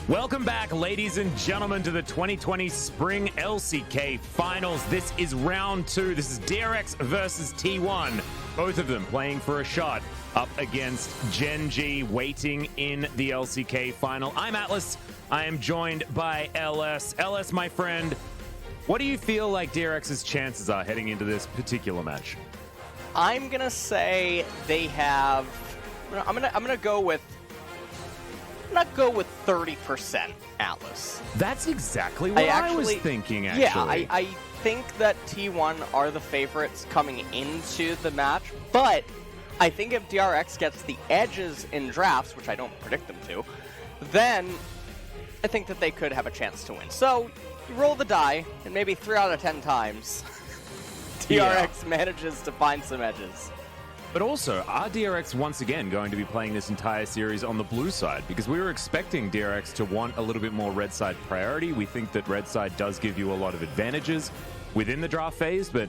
Welcome back, ladies and gentlemen, to the 2020 Spring LCK Finals. This is round 2. This is DRX versus T1. Both of them playing for a shot up against Gen G, waiting in the LCK Final. I'm Atlas. I am joined by LS. LS, my friend, what do you feel like DRX's chances are heading into this particular match? I'm gonna say they have. I'm gonna go with. Not go with 30%, Atlas. That's exactly what I was thinking, actually. Yeah, I think that T1 are the favorites coming into the match, but I think if DRX gets the edges in drafts, which I don't predict them to, then I think that they could have a chance to win. So, you roll the die, and maybe 3 out of 10 times, DRX manages to find some edges. But also, are DRX once again going to be playing this entire series on the blue side? Because we were expecting DRX to want a little bit more red side priority. We think that red side does give you a lot of advantages within the draft phase, but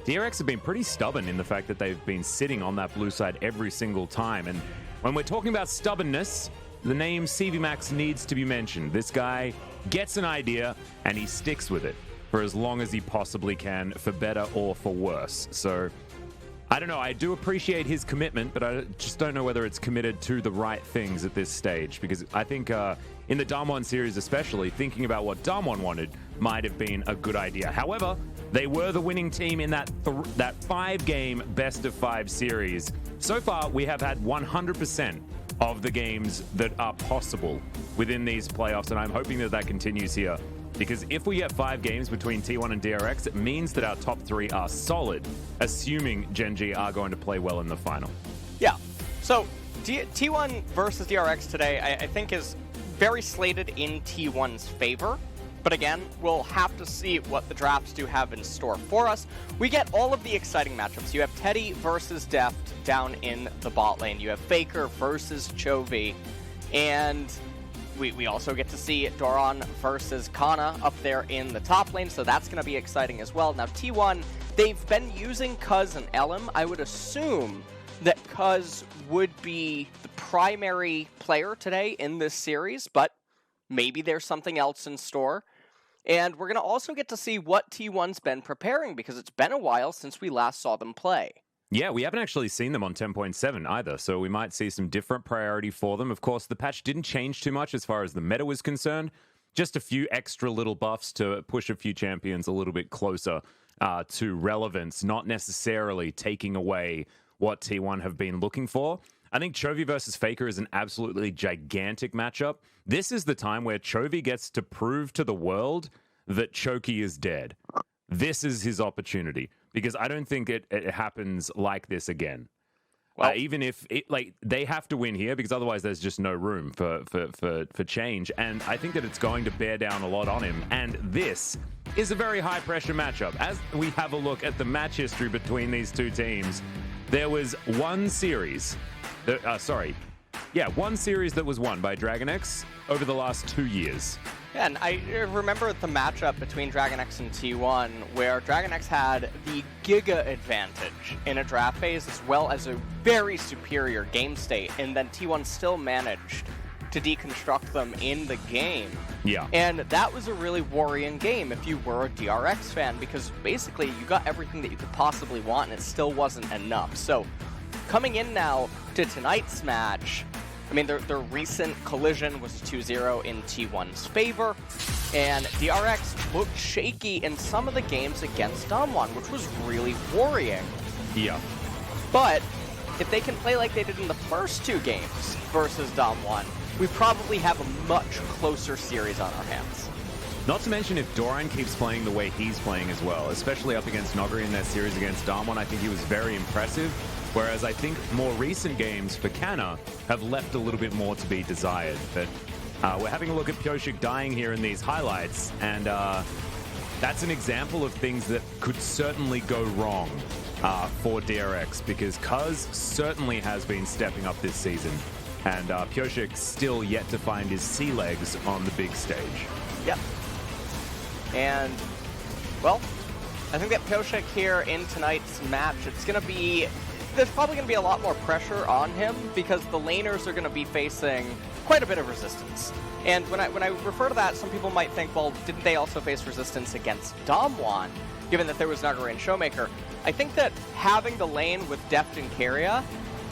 DRX have been pretty stubborn in the fact that they've been sitting on that blue side every single time. And when we're talking about stubbornness, the name CVMAX needs to be mentioned. This guy gets an idea and he sticks with it for as long as he possibly can, for better or for worse. So I don't know. I do appreciate his commitment, but I just don't know whether it's committed to the right things at this stage. Because I think in the Damwon series especially, thinking about what Damwon wanted might have been a good idea. However, they were the winning team in that 5-game best-of-5 series. So far, we have had 100% of the games that are possible within these playoffs, and I'm hoping that that continues here. Because if we get 5 games between T1 and DRX, it means that our top 3 are solid, assuming Gen G are going to play well in the final. Yeah. So T1 versus DRX today, I think, is very slated in T1's favor. But again, we'll have to see what the drafts do have in store for us. We get all of the exciting matchups. You have Teddy versus Deft down in the bot lane. You have Faker versus Chovy. And we also get to see Doran versus Kana up there in the top lane, so that's going to be exciting as well. Now, T1, they've been using Cuz and Elim. I would assume that Cuz would be the primary player today in this series, but maybe there's something else in store. And we're going to also get to see what T1's been preparing, because it's been a while since we last saw them play. Yeah, we haven't actually seen them on 10.7 either, so we might see some different priority for them. Of course, the patch didn't change too much as far as the meta was concerned. Just a few extra little buffs to push a few champions a little bit closer to relevance, not necessarily taking away what T1 have been looking for. I think Chovy versus Faker is an absolutely gigantic matchup. This is the time where Chovy gets to prove to the world that Choki is dead. This is his opportunity, because I don't think it happens like this again. Well, even if they have to win here, because otherwise there's just no room for change. And I think that it's going to bear down a lot on him. And this is a very high pressure matchup. As we have a look at the match history between these two teams, there was one series one series that was won by DragonX over the last 2 years. Yeah, and I remember the matchup between DragonX and T1, where DragonX had the giga advantage in a draft phase, as well as a very superior game state, and then T1 still managed to deconstruct them in the game. Yeah. And that was a really worrying game if you were a DRX fan, because basically you got everything that you could possibly want, and it still wasn't enough. So, coming in now to tonight's match, I mean, their recent collision was 2-0 in T1's favor, and DRX looked shaky in some of the games against Damwon, which was really worrying. Yeah. But if they can play like they did in the first 2 games versus Damwon, we probably have a much closer series on our hands. Not to mention if Doran keeps playing the way he's playing as well, especially up against Nogri in that series against Damwon. I think he was very impressive. Whereas I think more recent games for Kana have left a little bit more to be desired. But we're having a look at Pyoshik dying here in these highlights, and that's an example of things that could certainly go wrong for DRX, because Cuz certainly has been stepping up this season, and Pyoshik still yet to find his sea legs on the big stage. Yep. And, well, I think that Pyoshik here in tonight's match, it's going to be there's probably going to be a lot more pressure on him because the laners are going to be facing quite a bit of resistance. And when I refer to that, some people might think, well, didn't they also face resistance against Damwon, given that there was Nuggery and Showmaker? I think that having the lane with Deft and Keria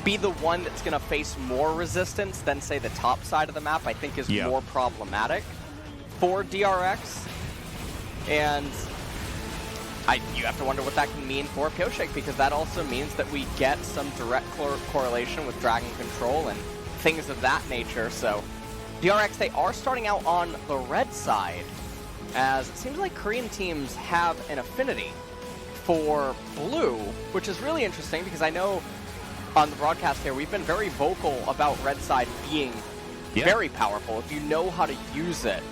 be the one that's going to face more resistance than, say, the top side of the map, I think is more problematic for DRX. And you have to wonder what that can mean for Pioshek, because that also means that we get some direct correlation with Dragon Control and things of that nature. So DRX, they are starting out on the red side, as it seems like Korean teams have an affinity for blue, which is really interesting because I know on the broadcast here we've been very vocal about red side being very powerful if you know how to use it.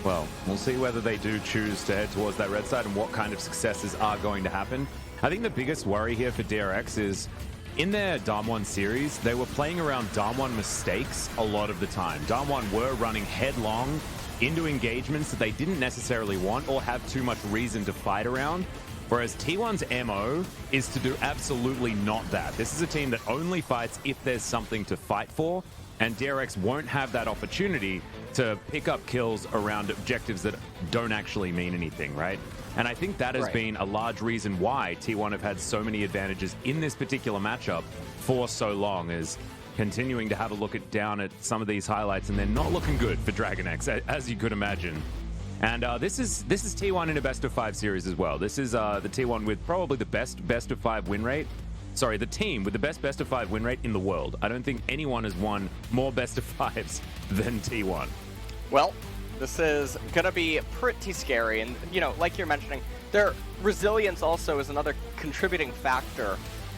Well, we'll see whether they do choose to head towards that red side and what kind of successes are going to happen. I think the biggest worry here for DRX is in their Damwon series, they were playing around Damwon mistakes a lot of the time. Damwon were running headlong into engagements that they didn't necessarily want or have too much reason to fight around, whereas T1's MO is to do absolutely not that. This is a team that only fights if there's something to fight for, and DRX won't have that opportunity to pick up kills around objectives that don't actually mean anything, right? And I think that has been a large reason why T1 have had so many advantages in this particular matchup for so long, is continuing to have a look down at some of these highlights, and they're not looking good for DragonX, as you could imagine. And this is T1 in a best-of-5 series as well. This is the T1 with probably the best-of-5 win rate. Sorry, the team with the best-of-5 win rate in the world. I don't think anyone has won more best-of-5s than T1. Well, this is going to be pretty scary. And, you know, like you're mentioning, their resilience also is another contributing factor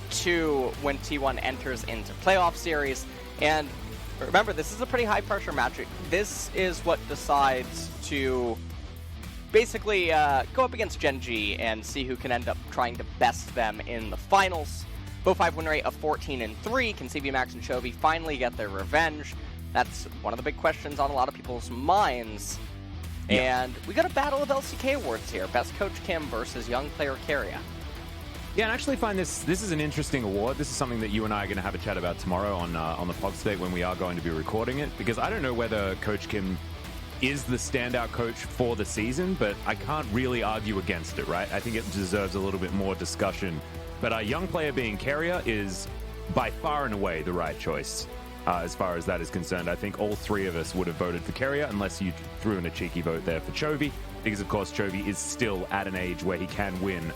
to when T1 enters into playoff series. And remember, this is a pretty high-pressure match. This is what decides to basically go up against Gen G and see who can end up trying to best them in the finals. BO5 win rate of 14-3. Can CVMAX and Chovy finally get their revenge? That's one of the big questions on a lot of people's minds. And we got a battle of LCK awards here. Best Coach Kim versus Young Player Keria. Yeah, and I actually find this is an interesting award. This is something that you and I are going to have a chat about tomorrow on the Pod State when we are going to be recording it, because I don't know whether Coach Kim is the standout coach for the season, but I can't really argue against it, right? I think it deserves a little bit more discussion. But our young player being Keria is by far and away the right choice as far as that is concerned. I think all three of us would have voted for Keria, unless you threw in a cheeky vote there for Chovy, because of course Chovy is still at an age where he can win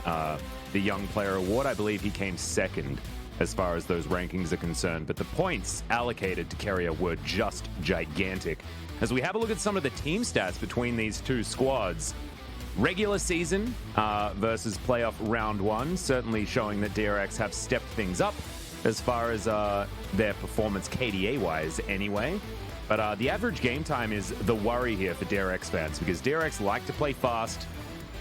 the Young Player Award. I believe he came second as far as those rankings are concerned, but the points allocated to Keria were just gigantic. As we have a look at some of the team stats between these two squads, regular season versus playoff round one, certainly showing that DRX have stepped things up as far as their performance KDA-wise anyway. But the average game time is the worry here for DRX fans, because DRX like to play fast,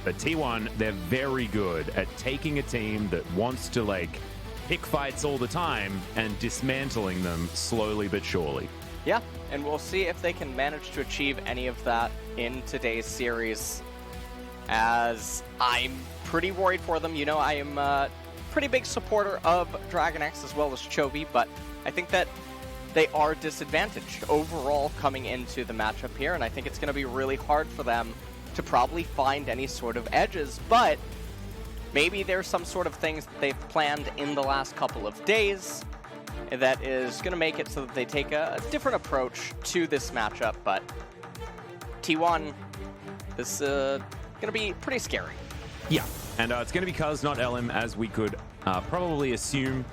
but T1, they're very good at taking a team that wants to, like, pick fights all the time and dismantling them slowly but surely. Yeah, and we'll see if they can manage to achieve any of that in today's series, as I'm pretty worried for them. You know, I am a pretty big supporter of DragonX as well as Chovy, but I think that they are disadvantaged overall coming into the matchup here, and I think it's going to be really hard for them to probably find any sort of edges, but maybe there's some sort of things that they've planned in the last couple of days that is going to make it so that they take a different approach to this matchup. But T1, this is going to be pretty scary. Yeah, and it's going to be Cuz, not LM, as we could probably assume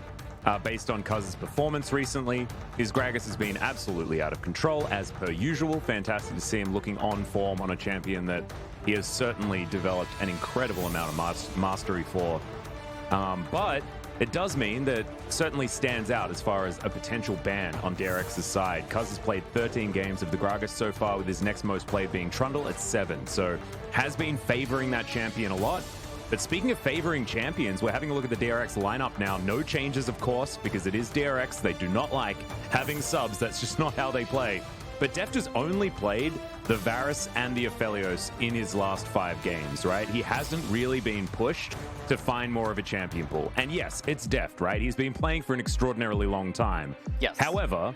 based on Cuz's performance recently. His Gragas has been absolutely out of control, as per usual. Fantastic to see him looking on form on a champion that he has certainly developed an incredible amount of mastery for. But it does mean that certainly stands out as far as a potential ban on DRX's side. Cuz has played 13 games of the Gragas so far, with his next most played being Trundle at 7. So has been favoring that champion a lot. But speaking of favoring champions, we're having a look at the DRX lineup now. No changes, of course, because it is DRX. They do not like having subs. That's just not how they play. But Deft has only played the Varus and the Aphelios in his last 5 games, right? He hasn't really been pushed to find more of a champion pool. And yes, it's Deft, right? He's been playing for an extraordinarily long time. Yes. However,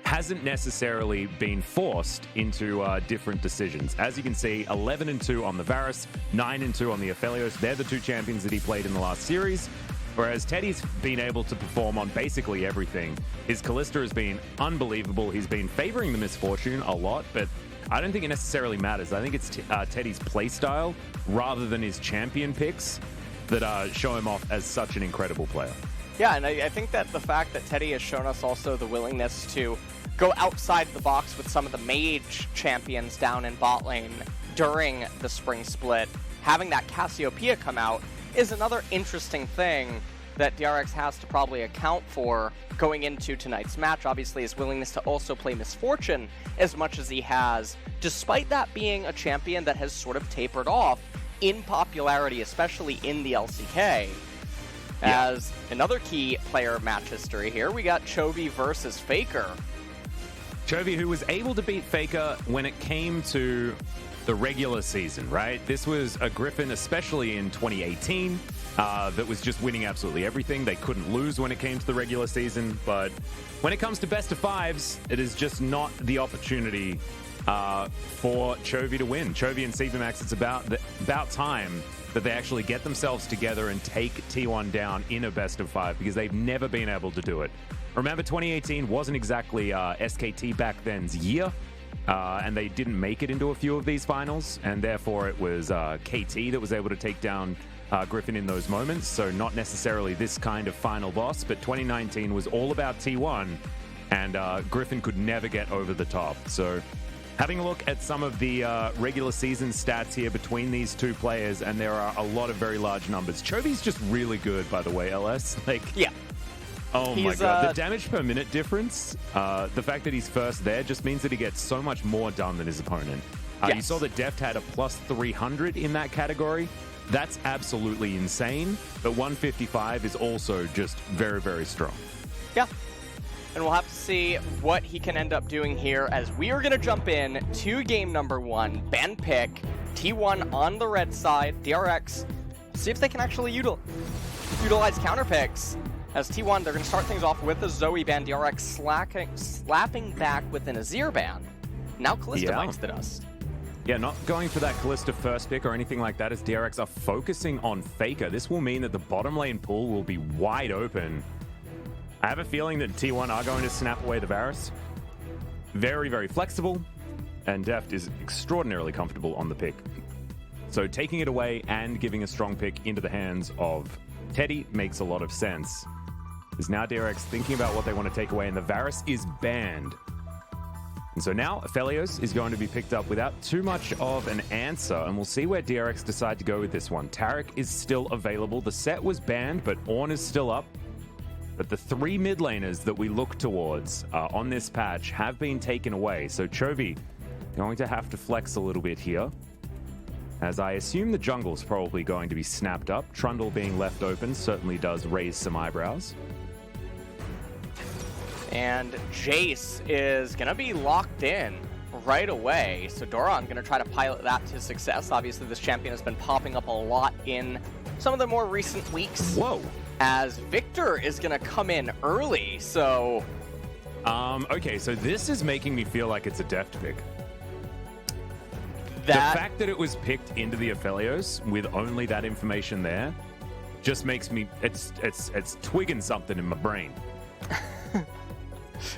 hasn't necessarily been forced into different decisions. As you can see, 11-2 on the Varus, 9-2 on the Aphelios. They're the 2 champions that he played in the last series. Whereas Teddy's been able to perform on basically everything. His Kalista has been unbelievable. He's been favoring the Misfortune a lot, but I don't think it necessarily matters. I think it's Teddy's playstyle rather than his champion picks that show him off as such an incredible player. Yeah, and I think that the fact that Teddy has shown us also the willingness to go outside the box with some of the mage champions down in bot lane during the spring split, having that Cassiopeia come out is another interesting thing that DRX has to probably account for going into tonight's match. Obviously, his willingness to also play Misfortune as much as he has, despite that being a champion that has sort of tapered off in popularity, especially in the LCK. As another key player match history here, we got Chovy versus Faker. Chovy, who was able to beat Faker when it came to the regular season, right? This was a Griffin, especially in 2018, that was just winning absolutely everything. They couldn't lose when it came to the regular season, but when it comes to best of 5s, it is just not the opportunity for Chovy to win. Chovy and CBMAX, it's about time that they actually get themselves together and take T1 down in a best of 5, because they've never been able to do it. Remember, 2018 wasn't exactly SKT back then's year, and they didn't make it into a few of these finals, and therefore it was KT that was able to take down Griffin in those moments, so not necessarily this kind of final boss, but 2019 was all about T1, and Griffin could never get over the top. So having a look at some of the regular season stats here between these 2 players, and there are a lot of very large numbers. Chovy's just really good, by the way, LS. Yeah. Oh my god, the damage per minute difference, the fact that he's first there just means that he gets so much more done than his opponent. Yes. You saw that Deft had a plus 300 in that category. That's absolutely insane, but 155 is also just very, very strong. Yeah. And we'll have to see what he can end up doing here as we are going to jump in to game number 1. Ben pick, T1 on the red side, DRX. See if they can actually utilize counter picks. As T1, they're going to start things off with a Zoe ban, DRX slapping back with an Azir ban. Now Kalista bites the dust. Yeah, not going for that Kalista first pick or anything like that, as DRX are focusing on Faker. This will mean that the bottom lane pool will be wide open. I have a feeling that T1 are going to snap away the Varus. Very, very flexible, and Deft is extraordinarily comfortable on the pick. So taking it away and giving a strong pick into the hands of Teddy makes a lot of sense. Is now DRX thinking about what they want to take away, and the Varus is banned. And so now Aphelios is going to be picked up without too much of an answer, and we'll see where DRX decide to go with this one. Taric is still available. The set was banned, but Ornn is still up. But the 3 mid laners that we look towards on this patch have been taken away. So Chovy going to have to flex a little bit here, as I assume the jungle's probably going to be snapped up. Trundle being left open certainly does raise some eyebrows. And Jace is going to be locked in right away. So Doran going to try to pilot that to success. Obviously, this champion has been popping up a lot in some of the more recent weeks. Whoa. As Victor is going to come in early, so... Okay, so this is making me feel like it's a Deft pick. The fact that it was picked into the Aphelios with only that information there just makes me... It's twigging something in my brain.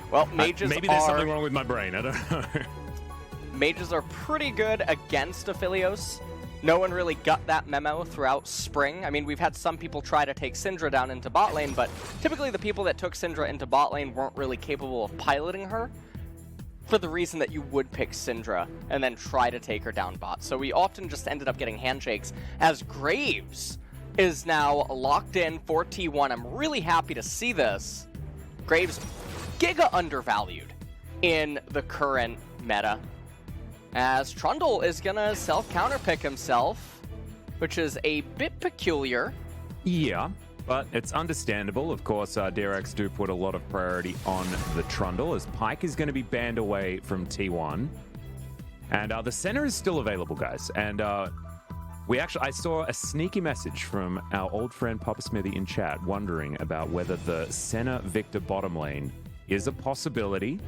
Well, mages maybe there's something wrong with my brain, I don't know. Mages are pretty good against Aphelios. No one really got that memo throughout Spring. I mean, we've had some people try to take Syndra down into bot lane, but typically the people that took Syndra into bot lane weren't really capable of piloting her, for the reason that you would pick Syndra and then try to take her down bot. So we often just ended up getting handshakes, as Graves is now locked in for T1. I'm really happy to see this. Graves, giga undervalued in the current meta, as Trundle is gonna self-counterpick himself, which is a bit peculiar. Yeah. But it's understandable. Of course, DRX do put a lot of priority on the Trundle, as Pyke is going to be banned away from T1. And the center is still available, guys. And I saw a sneaky message from our old friend Papa Smithy in chat wondering about whether the Senna Victor bottom lane is a possibility.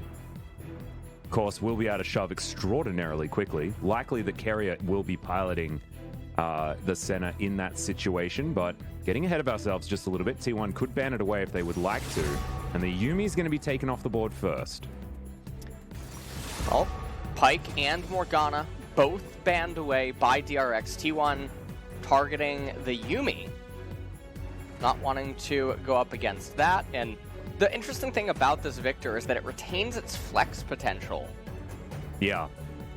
Of course, we'll be able to shove extraordinarily quickly. Likely the carrier will be piloting the Senna in that situation, but getting ahead of ourselves just a little bit. T1 could ban it away if they would like to, and the Yuumi is going to be taken off the board first. Well, Pyke and Morgana both banned away by DRX. T1 targeting the Yuumi, not wanting to go up against that. And the interesting thing about this Victor is that it retains its flex potential. Yeah.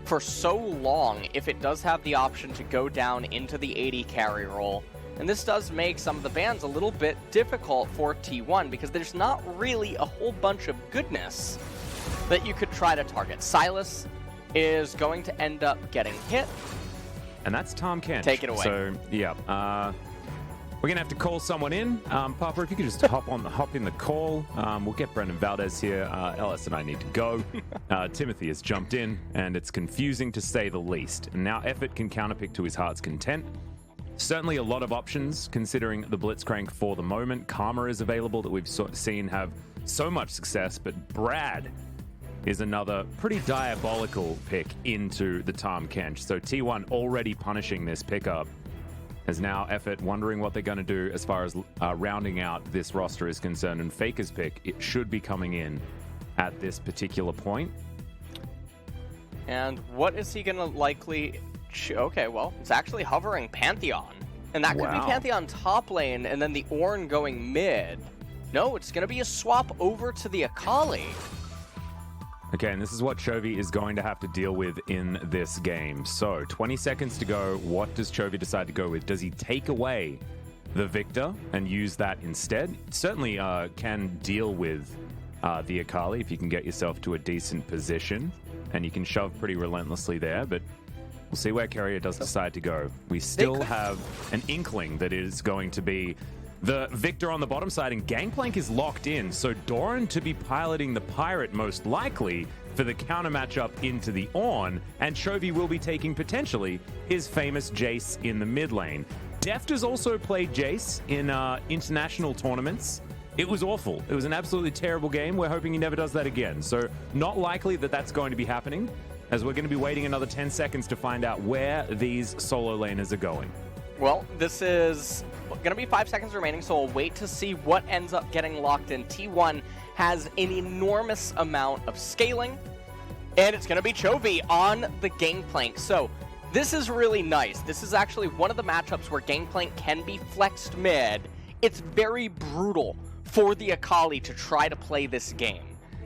For so long, if it does have the option to go down into the AD carry role. And this does make some of the bans a little bit difficult for T1 because there's not really a whole bunch of goodness that you could try to target. Silas is going to end up getting hit. And that's Tom Kent. Take it away. So, yeah. We're going to have to call someone in. Papa, if you could just hop in the call. We'll get Brendan Valdez here. Ellis and I need to go. Timothy has jumped in, and it's confusing to say the least. And now Effort can counterpick to his heart's content. Certainly a lot of options, considering the Blitzcrank for the moment. Karma is available that we've seen have so much success, but Brad is another pretty diabolical pick into the Tom Kench. So T1 already punishing this pickup. As now Effort wondering what they're going to do as far as rounding out this roster is concerned. And Faker's pick, it should be coming in at this particular point. And what is he going to likely... Okay, well, it's actually hovering Pantheon. And that could be Pantheon top lane and then the Ornn going mid. No, it's going to be a swap over to the Akali. Okay, and this is what Chovy is going to have to deal with in this game. So, 20 seconds to go. What does Chovy decide to go with? Does he take away the Victor and use that instead? Certainly can deal with the Akali if you can get yourself to a decent position. And you can shove pretty relentlessly there, but we'll see where Carrier does decide to go. We still have an inkling that it is going to be the Victor on the bottom side, and Gangplank is locked in, so Doran to be piloting the Pirate most likely for the counter matchup into the Ornn, and Chovy will be taking potentially his famous Jace in the mid lane. Deft has also played Jace in international tournaments. It was awful. It was an absolutely terrible game. We're hoping he never does that again. So not likely that that's going to be happening, as we're going to be waiting another 10 seconds to find out where these solo laners are going. Well, this is going to be 5 seconds remaining, so we'll wait to see what ends up getting locked in. T1 has an enormous amount of scaling, and it's going to be Chovy on the Gangplank. So this is really nice. This is actually one of the matchups where Gangplank can be flexed mid. It's very brutal for the Akali to try to play this game.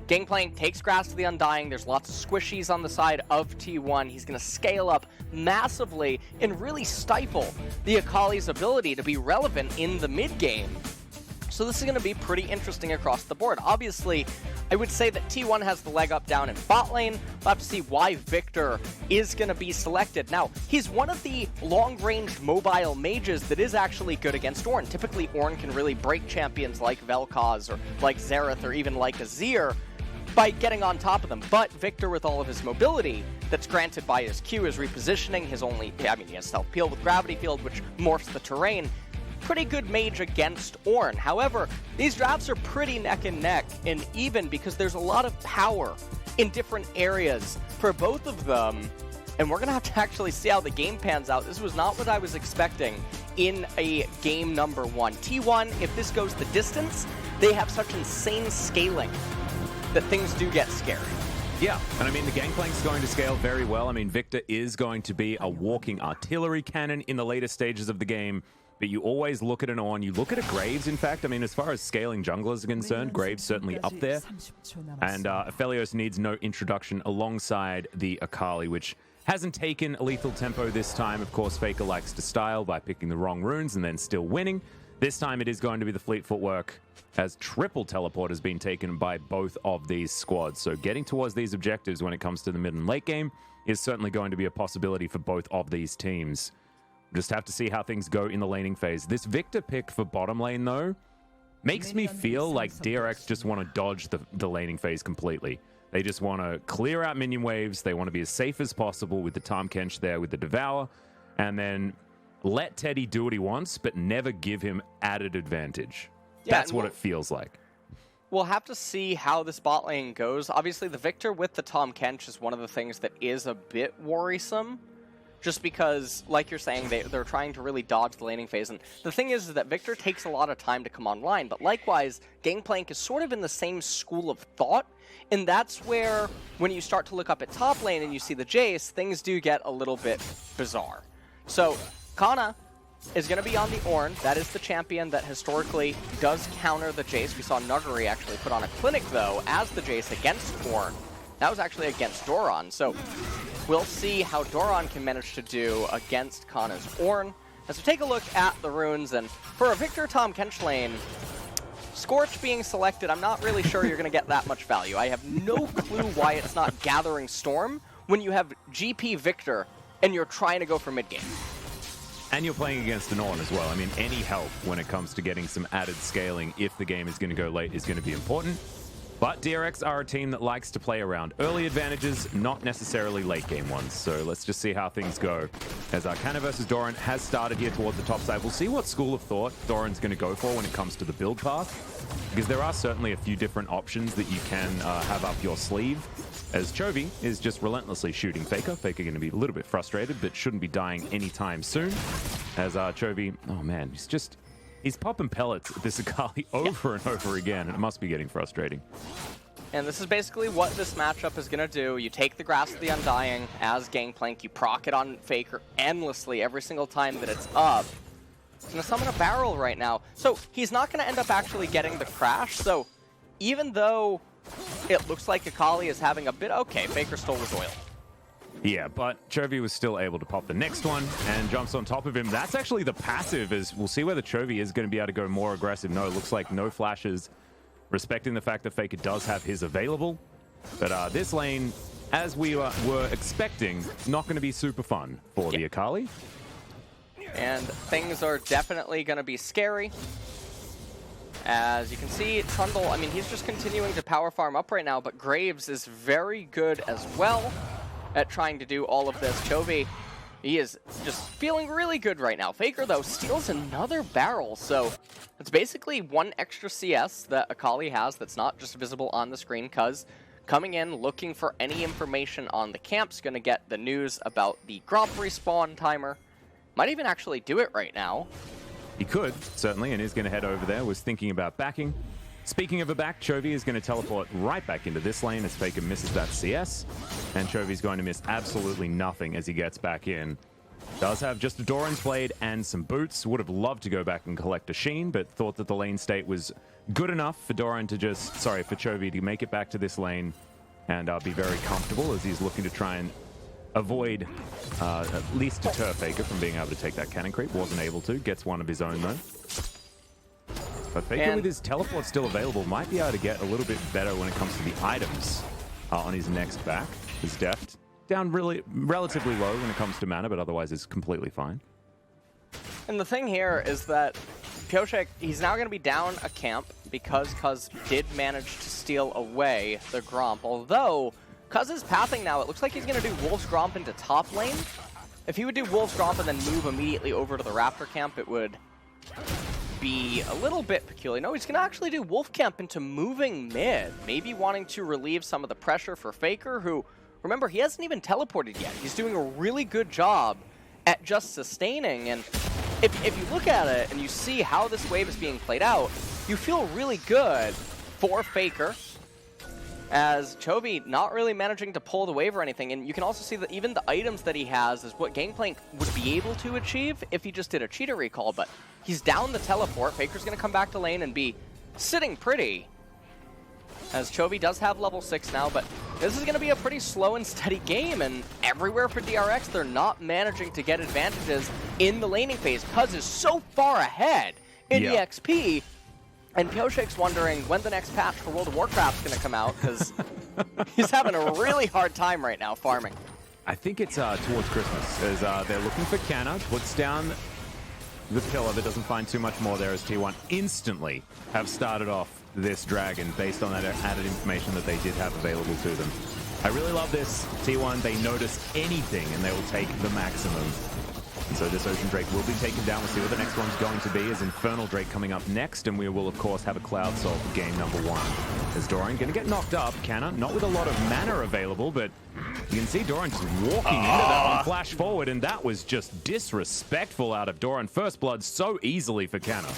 Gangplank takes Grass to the Undying. There's lots of squishies on the side of T1. He's going to scale up massively and really stifle the Akali's ability to be relevant in the mid game. So this is going to be pretty interesting across the board. Obviously, I would say that T1 has the leg up down in bot lane. We'll have to see why Victor is going to be selected. Now, he's one of the long-range mobile mages that is actually good against Ornn. Typically, Ornn can really break champions like Vel'Koz or like Xerath or even like Azir by getting on top of them. But Victor, with all of his mobility that's granted by his Q, is repositioning his he has Stealth Peel with Gravity Field, which morphs the terrain. Pretty good mage against Ornn. However, these drafts are pretty neck and neck, and even because there's a lot of power in different areas for both of them. And we're going to have to actually see how the game pans out. This was not what I was expecting in a game number one. T1, if this goes the distance, they have such insane scaling that things do get scary. Yeah, and I mean, the Gangplank's going to scale very well. I mean, Victor is going to be a walking artillery cannon in the later stages of the game, but you always look at an Ornn, you look at a Graves, in fact. I mean, as far as scaling junglers are concerned, Graves certainly up there. And Aphelios needs no introduction alongside the Akali, which hasn't taken a lethal tempo this time. Of course, Faker likes to style by picking the wrong runes and then still winning. This time it is going to be the fleet footwork, as triple teleport has been taken by both of these squads. So getting towards these objectives when it comes to the mid and late game is certainly going to be a possibility for both of these teams. Just have to see how things go in the laning phase. This Victor pick for bottom lane, though, makes me feel like DRX just want to dodge the laning phase completely. They just want to clear out minion waves. They want to be as safe as possible with the Tahm Kench there with the Devour, and then let Teddy do what he wants, but never give him added advantage. Yeah, that's what it feels like. We'll have to see how this bot lane goes. Obviously, the Victor with the Tahm Kench is one of the things that is a bit worrisome. Just because, like you're saying, they're trying to really dodge the laning phase. And the thing is that Victor takes a lot of time to come online. But likewise, Gangplank is sort of in the same school of thought. And that's where, when you start to look up at top lane and you see the Jace, things do get a little bit bizarre. So, Kana is going to be on the Ornn. That is the champion that historically does counter the Jace. We saw Nuggery actually put on a clinic, though, as the Jace against Ornn. That was actually against Doran. So we'll see how Doran can manage to do against Kana's Ornn. As we take a look at the runes, and for a Victor Tahm Kench lane, Scorch being selected, I'm not really sure you're going to get that much value. I have no clue why it's not Gathering Storm when you have GP Victor and you're trying to go for mid game. And you're playing against an Ornn as well. I mean, any help when it comes to getting some added scaling if the game is going to go late is going to be important. But DRX are a team that likes to play around early advantages, not necessarily late game ones. So let's just see how things go. As Kana versus Doran has started here towards the top side. We'll see what school of thought Doran's going to go for when it comes to the build path. Because there are certainly a few different options that you can have up your sleeve. As Chovy is just relentlessly shooting Faker. Faker going to be a little bit frustrated, but shouldn't be dying anytime soon. As Chovy, oh man, he's popping pellets at this Akali over and over again, and it must be getting frustrating. And this is basically what this matchup is going to do. You take the Grasp of the Undying as Gangplank, you proc it on Faker endlessly every single time that it's up. He's going to summon a barrel right now. So he's not going to end up actually getting the crash. So even though it looks like Akali is having a bit... Okay, Faker stole his oil. Yeah, but Chovy was still able to pop the next one and jumps on top of him. That's actually the passive, as we'll see whether Chovy is going to be able to go more aggressive. No, it looks like no flashes, respecting the fact that Faker does have his available. But this lane, as we were expecting, not going to be super fun for the Akali. And things are definitely going to be scary. As you can see, Trundle, I mean, he's just continuing to power farm up right now, but Graves is very good as well at trying to do all of this. Chovy, he is just feeling really good right now. Faker, though, steals another barrel, so it's basically one extra CS that Akali has that's not just visible on the screen, because coming in, looking for any information on the camp's going to get the news about the Gromp respawn timer. Might even actually do it right now. He could, certainly, and is going to head over there. Was thinking about backing. Speaking of a back, Chovy is going to teleport right back into this lane as Faker misses that CS. And Chovy's going to miss absolutely nothing as he gets back in. Does have just a Doran's Blade and some boots. Would have loved to go back and collect a Sheen, but thought that the lane state was good enough for Doran to just... Sorry, for Chovy to make it back to this lane and be very comfortable as he's looking to try and avoid, at least deter Faker from being able to take that cannon creep. Wasn't able to. Gets one of his own, though. But Faker, with his teleport still available, might be able to get a little bit better when it comes to the items on his next back. His deft down relatively low when it comes to mana, but otherwise is completely fine. And the thing here is that Pioshek, he's now going to be down a camp because Cuz did manage to steal away the Gromp. Although, Cuz is pathing now. It looks like he's going to do Wolf's Gromp into top lane. If he would do Wolf's Gromp and then move immediately over to the Raptor camp, it would be a little bit peculiar. No, he's going to actually do Wolf Camp into moving mid, maybe wanting to relieve some of the pressure for Faker, who, remember, he hasn't even teleported yet. He's doing a really good job at just sustaining, and if you look at it and you see how this wave is being played out, you feel really good for Faker, as Chovy not really managing to pull the wave or anything, and you can also see that even the items that he has is what Gangplank would be able to achieve if he just did a cheetah recall, but he's down the teleport. Faker's going to come back to lane and be sitting pretty, as Chovy does have level 6 now, but this is going to be a pretty slow and steady game, and everywhere for DRX, they're not managing to get advantages in the laning phase. Cuz is so far ahead in EXP, and Pioshek's wondering when the next patch for World of Warcraft's going to come out, because he's having a really hard time right now farming. I think it's towards Christmas, as they're looking for Canna, puts down the pillar, but doesn't find too much more there, as T1 instantly have started off this Dragon based on that added information that they did have available to them. I really love this. T1, they notice anything and they will take the maximum. And so this Ocean Drake will be taken down. We'll see what the next one's going to be, as Infernal Drake coming up next, and we will of course have a Cloud Soul for game number 1. As Doran gonna get knocked up, Canna, not with a lot of mana available, but you can see Doran just walking into that one, flash forward, and that was just disrespectful out of Doran. First blood so easily for Canna.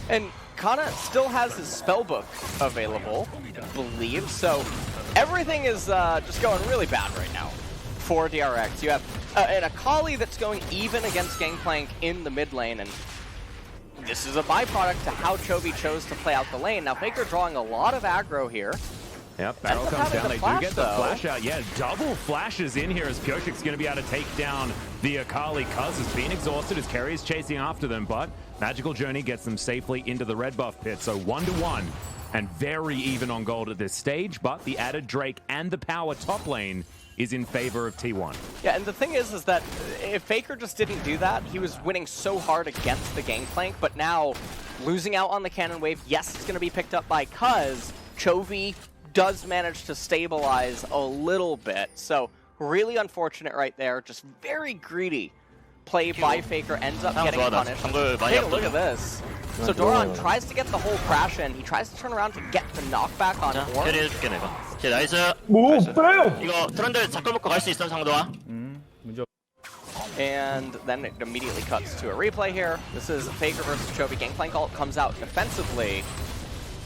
And Kana still has his spellbook available, I believe, so everything is just going really bad right now for DRX. You have an Akali that's going even against Gangplank in the mid lane, and this is a byproduct to how Chovy chose to play out the lane. Now Faker drawing a lot of aggro here. Yep, barrel comes down. They do get the flash out. Yeah, double flashes in here, as Piotrik's going to be able to take down the Akali. Cuz has been exhausted as Kerry is chasing after them, but Magical Journey gets them safely into the red buff pit. So 1-1 and very even on gold at this stage, but the added Drake and the power top lane is in favor of T1. Yeah, and the thing is that if Faker just didn't do that, he was winning so hard against the Gangplank, but now losing out on the cannon wave, yes, it's going to be picked up by Cuz. Chovy does manage to stabilize a little bit, so really unfortunate right there. Just very greedy play by Faker, ends up getting punished. Take a look at this. So Doran tries to get the whole crash in. He tries to turn around to get the knockback on Horn. 캐리 해줄게 내가. 오케이 나이스. 이거 트런들 잡고 먹고 갈 수 있어 상도아. And then it immediately cuts to a replay here. This is Faker versus Chovy. Gangplank ult comes out defensively,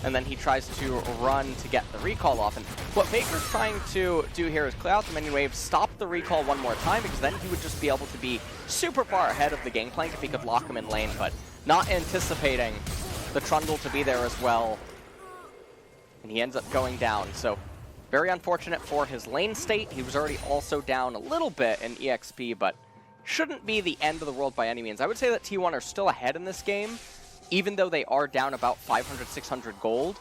and then he tries to run to get the recall off. And what Faker's trying to do here is clear out the minion wave, stop the recall one more time, because then he would just be able to be super far ahead of the Gangplank if he could lock him in lane, but not anticipating the Trundle to be there as well. And he ends up going down. So very unfortunate for his lane state. He was already also down a little bit in EXP, but shouldn't be the end of the world by any means. I would say that T1 are still ahead in this game, even though they are down about 500, 600 gold.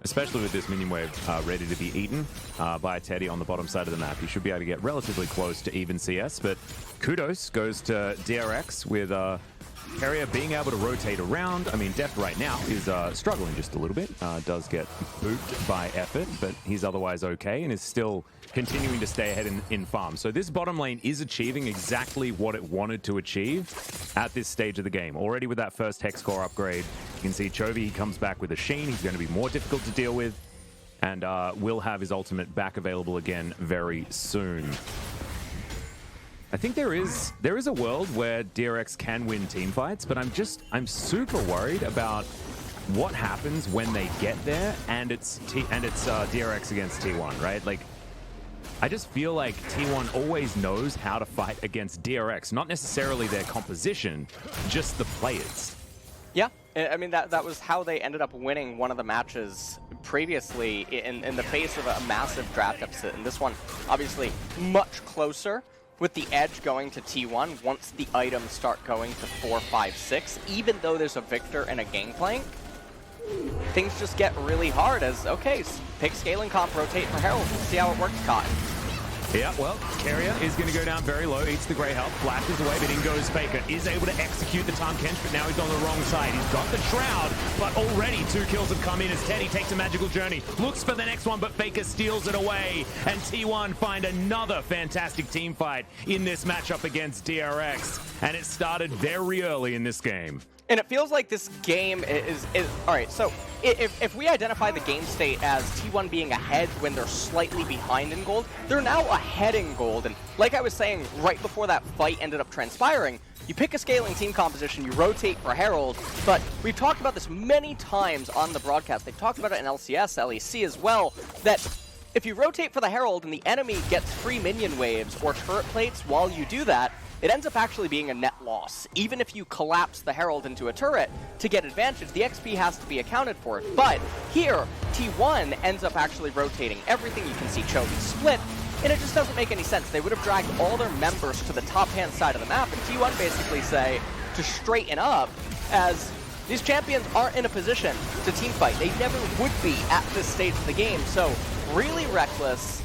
Especially with this minion wave ready to be eaten by Teddy on the bottom side of the map. You should be able to get relatively close to even CS, but kudos goes to DRX with Carrier being able to rotate around. I mean, Deft right now is struggling just a little bit. Does get booped by effort, but he's otherwise okay and is still continuing to stay ahead in farm. So this bottom lane is achieving exactly what it wanted to achieve at this stage of the game. Already with that first Hex Core upgrade, you can see Chovy, he comes back with a Sheen. He's going to be more difficult to deal with, and will have his ultimate back available again very soon. I think there is a world where DRX can win team fights, but I'm super worried about what happens when they get there, and it's DRX against T1, right? Like, I just feel like T1 always knows how to fight against DRX, not necessarily their composition, just the players. Yeah, I mean, that was how they ended up winning one of the matches previously in the face of a massive draft deficit. And this one, obviously, much closer, with the edge going to T1 once the items start going to 4, 5, 6. Even though there's a Victor and a Gangplank, things just get really hard as, okay, pick scaling comp, rotate for Herald, and see how it works, Cotton. Yeah, well, Carrier is going to go down very low, eats the Grey Health, flashes away, but in goes Faker. Is able to execute the Tahm Kench, but now he's on the wrong side. He's got the Shroud, but already 2 kills have come in as Teddy takes a Magical Journey. Looks for the next one, but Faker steals it away. And T1 find another fantastic team fight in this matchup against DRX. And it started very early in this game. And it feels like this game is all right, so if we identify the game state as T1 being ahead when they're slightly behind in gold, they're now ahead in gold. And like I was saying right before that fight ended up transpiring, you pick a scaling team composition, you rotate for Herald, but we've talked about this many times on the broadcast. They've talked about it in LCS, LEC as well, that if you rotate for the Herald and the enemy gets free minion waves or turret plates while you do that, it ends up actually being a net loss. Even if you collapse the Herald into a turret to get advantage, the XP has to be accounted for. But here, T1 ends up actually rotating everything. You can see Chovy split, and it just doesn't make any sense. They would have dragged all their members to the top-hand side of the map, and T1 basically say to straighten up, as these champions aren't in a position to teamfight. They never would be at this stage of the game, so really reckless.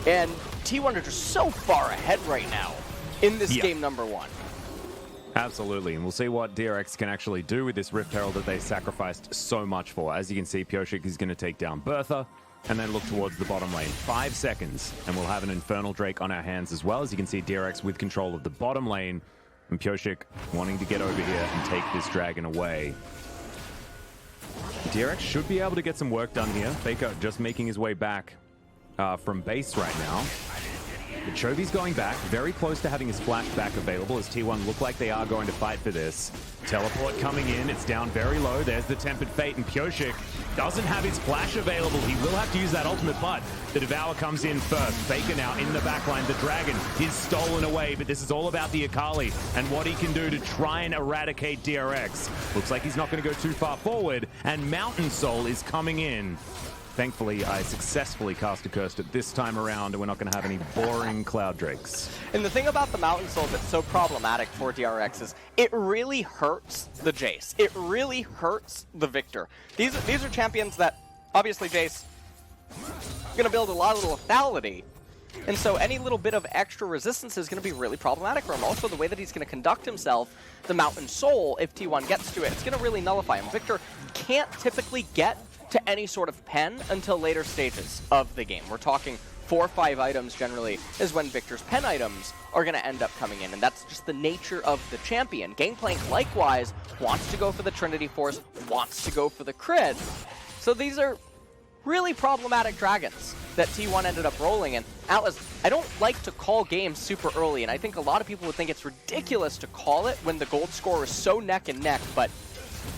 And T1 are just so far ahead right now in this game number 1. Absolutely, and we'll see what DRX can actually do with this Rift Herald that they sacrificed so much for. As you can see, Pioshik is going to take down Bertha and then look towards the bottom lane. 5 seconds, and we'll have an Infernal Drake on our hands as well. As you can see, DRX with control of the bottom lane, and Pioshik wanting to get over here and take this dragon away. DRX should be able to get some work done here. Faker just making his way back from base right now. But Chovy's going back, very close to having his flash back available as T1 look like they are going to fight for this. Teleport coming in, it's down very low. There's the Tempered Fate, and Pioshik doesn't have his flash available. He will have to use that ultimate, but the Devour comes in first. Faker now in the backline. The Dragon is stolen away, but this is all about the Akali and what he can do to try and eradicate DRX. Looks like he's not going to go too far forward, and Mountain Soul is coming in. Thankfully, I successfully cast a curse at this time around, and we're not going to have any boring Cloud Drakes. And the thing about the Mountain Soul that's so problematic for DRX is it really hurts the Jace. It really hurts the Victor. These are champions that, obviously, Jace is going to build a lot of lethality. And so any little bit of extra resistance is going to be really problematic for him. Also, the way that he's going to conduct himself, the Mountain Soul, if T1 gets to it, it's going to really nullify him. Victor can't typically get to any sort of pen until later stages of the game. We're talking 4 or 5 items generally is when Victor's pen items are going to end up coming in, and that's just the nature of the champion. Gangplank likewise wants to go for the Trinity Force, wants to go for the crit. So these are really problematic dragons that T1 ended up rolling. And Atlas, I don't like to call games super early, and I think a lot of people would think it's ridiculous to call it when the gold score is so neck and neck, but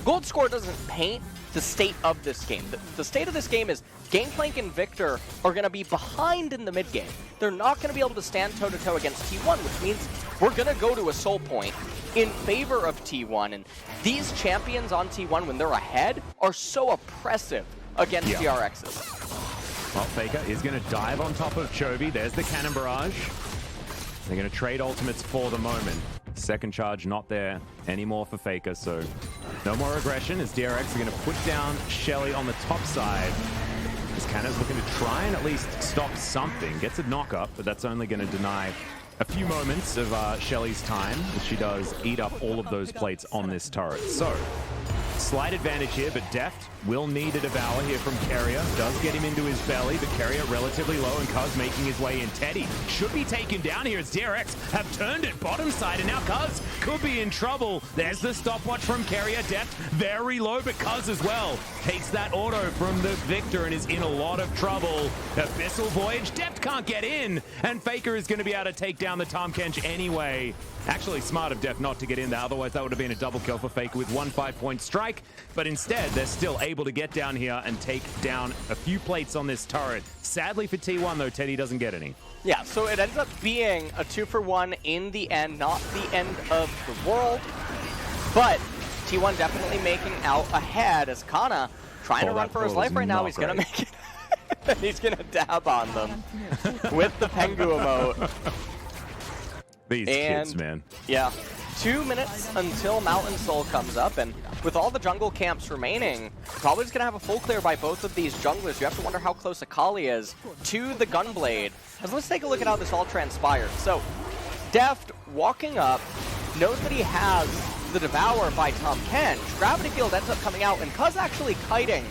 gold score doesn't paint the state of this game. The state of this game is Gangplank and Victor are going to be behind in the mid game. They're not going to be able to stand toe-to-toe against T1, which means we're going to go to a soul point in favor of T1. And these champions on T1, when they're ahead, are so oppressive against DRXs. Well, Faker is going to dive on top of Chovy. There's the Cannon Barrage. They're going to trade ultimates for the moment. Second charge not there anymore for Faker, so no more aggression as DRX are going to put down Shelly on the top side. This Cannon's looking to try and at least stop something. Gets a knock up, but that's only going to deny a few moments of Shelly's time as she does eat up all of those plates on this turret. So, slight advantage here, but Deft will need a Devour here from Keria. Does get him into his belly, but Keria relatively low, and Cuz making his way in. Teddy should be taken down here as DRX have turned it bottom side, and now Cuz could be in trouble. There's the stopwatch from Keria. Deft very low, but Cuz as well takes that auto from the Victor and is in a lot of trouble. Abyssal Voyage, Deft can't get in, and Faker is going to be able to take down the Tahm Kench anyway. Actually smart of Deft not to get in there, otherwise that would have been a double kill for Faker with 1 5-point strike, but instead they're still able to get down here and take down a few plates on this turret. Sadly for T1 though, Teddy doesn't get any. Yeah, so it ends up being a 2-for-1 in the end, not the end of the world, but T1 definitely making out ahead as Kana trying to run for his life right now. He's gonna make it. He's gonna dab on them with the Pengu emote. These kids, man. Yeah, 2 minutes until Mountain Soul comes up, and with all the jungle camps remaining, probably just going to have a full clear by both of these junglers. You have to wonder how close Akali is to the Gunblade. Let's take a look at how this all transpired. So, Deft walking up, knows that he has the Devour by Tahm Kench. Gravity Field ends up coming out, and Cuz actually kiting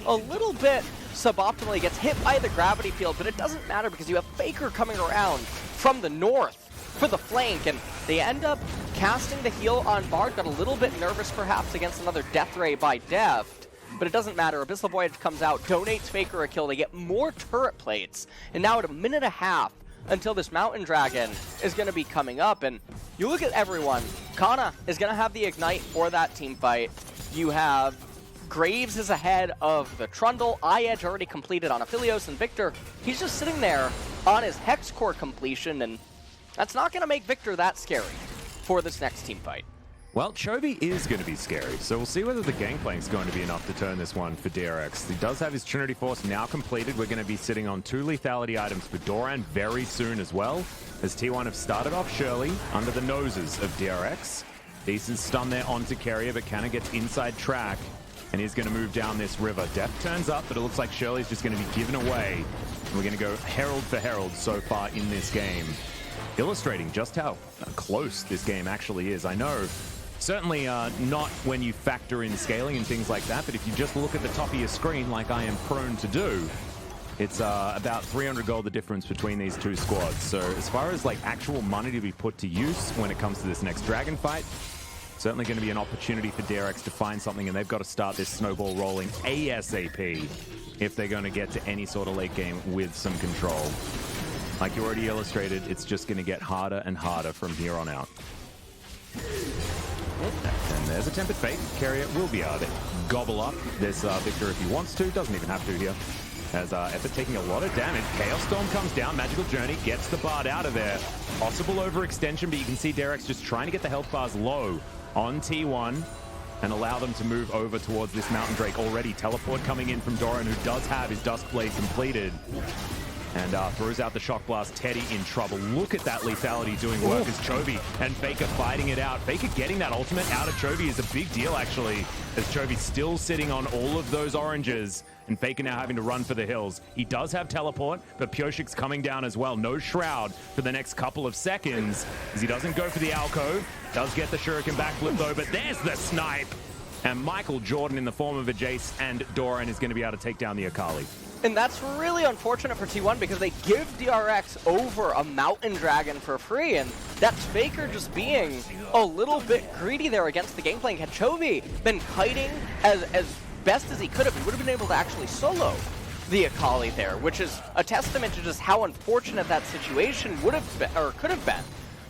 a little bit suboptimally, gets hit by the Gravity Field, but it doesn't matter because you have Faker coming around from the north for the flank, and they end up casting the heal on Bard. Got a little bit nervous perhaps against another Death Ray by Deft, but it doesn't matter. Abyssal Voyage comes out, donates Faker a kill. They get more turret plates, and now at 1.5 minutes until this Mountain Dragon is going to be coming up, and you look at everyone. Kana is going to have the Ignite for that team fight. You have Graves is ahead of the Trundle. Edge already completed on Aphelios, and Victor, he's just sitting there on his Hex Core completion, and that's not going to make Victor that scary for this next team fight. Well, Chovy is going to be scary, so we'll see whether the Gangplank's going to be enough to turn this one for DRX. He does have his Trinity Force now completed. We're going to be sitting on 2 lethality items for Doran very soon as well, as T1 have started off Shirley under the noses of DRX. Decent stun there onto Keria, but Canna gets inside track, and he's going to move down this river. Deft turns up, but it looks like Shirley's just going to be given away. We're going to go Herald for Herald so far in this game, illustrating just how close this game actually is. I know, certainly not when you factor in scaling and things like that, but if you just look at the top of your screen like I am prone to do, it's about 300 gold the difference between these two squads. So as far as like actual money to be put to use when it comes to this next Dragon fight, certainly going to be an opportunity for DRX to find something, and they've got to start this snowball rolling ASAP if they're going to get to any sort of late game with some control. Like you already illustrated, it's just going to get harder and harder from here on out. And there's a Tempered Fate. Carrier will be able to gobble up this Victor if he wants to. Doesn't even have to here. As Effort taking a lot of damage. Chaos Storm comes down. Magical Journey gets the Bard out of there. Possible overextension, but you can see DRX just trying to get the health bars low on T1 and allow them to move over towards this Mountain Drake already. Teleport coming in from Doran, who does have his Duskblade completed. And throws out the Shock Blast. Teddy in trouble. Look at that lethality doing work as Chovy and Faker fighting it out. Faker getting that ultimate out of Chovy is a big deal, actually, as Chovy's still sitting on all of those oranges, and Faker now having to run for the hills. He does have teleport, but Pioshik's coming down as well. No Shroud for the next couple of seconds, as he doesn't go for the alcove. Does get the Shuriken backflip, though, but there's the snipe! And Michael Jordan in the form of a Jace and Doran is going to be able to take down the Akali. And that's really unfortunate for T1 because they give DRX over a Mountain Dragon for free, and that's Faker just being a little bit greedy there against the game plan. Had Chovy been kiting as best as he could have, he would have been able to actually solo the Akali there, which is a testament to just how unfortunate that situation would have been, or could have been,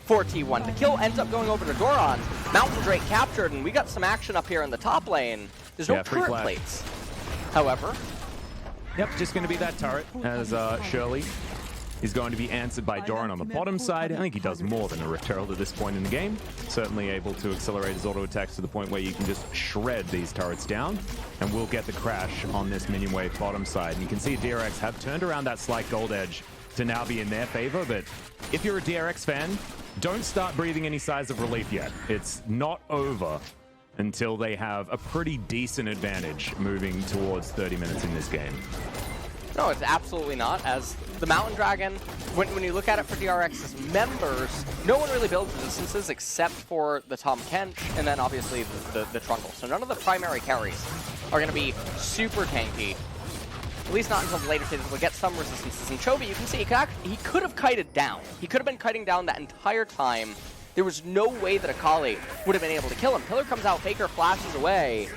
for T1. The kill ends up going over to Doran. Mountain Drake captured, and we got some action up here in the top lane. There's no turret plates, however. Yep, just going to be that turret, as Shirley is going to be answered by Doran on the bottom side. I think he does more than a Rift Herald at this point in the game. Certainly able to accelerate his auto attacks to the point where you can just shred these turrets down, and we'll get the crash on this minion wave bottom side. And you can see DRX have turned around that slight gold edge to now be in their favor, but if you're a DRX fan, don't start breathing any sighs of relief yet. It's not over until they have a pretty decent advantage moving towards 30 minutes in this game. No, it's absolutely not, as the Mountain Dragon, when you look at it for DRX's members, no one really builds resistances except for the Tahm Kench and then obviously the Trundle. So none of the primary carries are going to be super tanky, at least not until the later stages. We'll get some resistances. And Chovy, you can see, he could have kited down. He could have been kiting down that entire time. There was no way that Akali would have been able to kill him. Pillar comes out, Faker flashes away,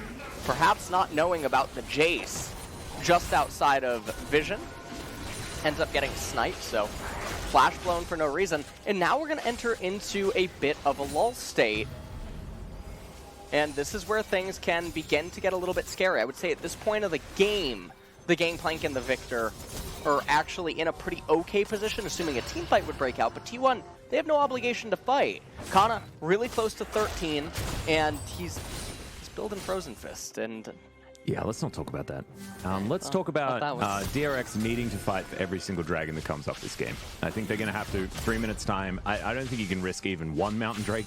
perhaps not knowing about the Jace just outside of vision. Ends up getting sniped, so flash blown for no reason. And now we're going to enter into a bit of a lull state. And this is where things can begin to get a little bit scary. I would say at this point of the Gangplank and the Victor are actually in a pretty okay position, assuming a team fight would break out. But T1, they have no obligation to fight. Kana really close to 13, and he's building Frozen Fist. And yeah, let's not talk about that. Let's talk about DRX needing to fight for every single dragon that comes up this game. I think they're going to have to, 3 minutes time. I don't think you can risk even one Mountain Drake,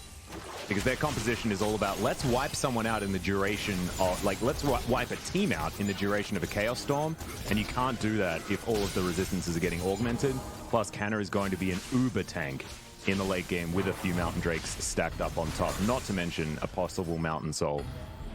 because their composition is all about, let's wipe someone out in the duration of, like, let's wipe a team out in the duration of a Chaos Storm, and you can't do that if all of the resistances are getting augmented. Plus, Canna is going to be an uber tank in the late game with a few Mountain Drakes stacked up on top, not to mention a possible Mountain Soul.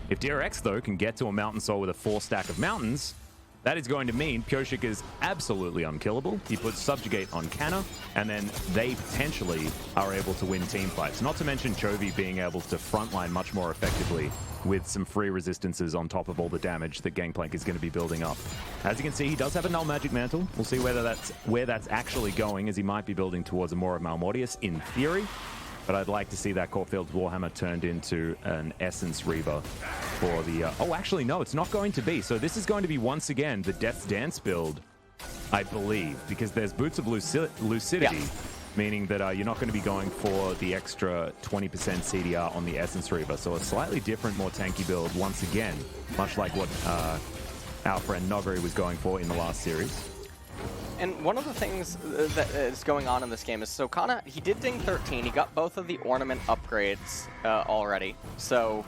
If DRX, though, can get to a Mountain Soul with a 4 stack of Mountains, that is going to mean Pioshik is absolutely unkillable. He puts Subjugate on Canna, and then they potentially are able to win team fights. Not to mention Chovy being able to frontline much more effectively with some free resistances on top of all the damage that Gangplank is going to be building up. As you can see, he does have a Null Magic Mantle. We'll see where that's actually going, as he might be building towards a more of Malmortius in theory. But I'd like to see that Caulfield's Warhammer turned into an Essence Reaver for the... oh, actually, no, it's not going to be. So this is going to be, once again, the Death's Dance build, I believe, because there's Boots of Lucidity, meaning that you're not going to be going for the extra 20% CDR on the Essence Reaver. So a slightly different, more tanky build, once again, much like what our friend Nogari was going for in the last series. And one of the things that is going on in this game is, so Kana, he did ding 13. He got both of the ornament upgrades already. So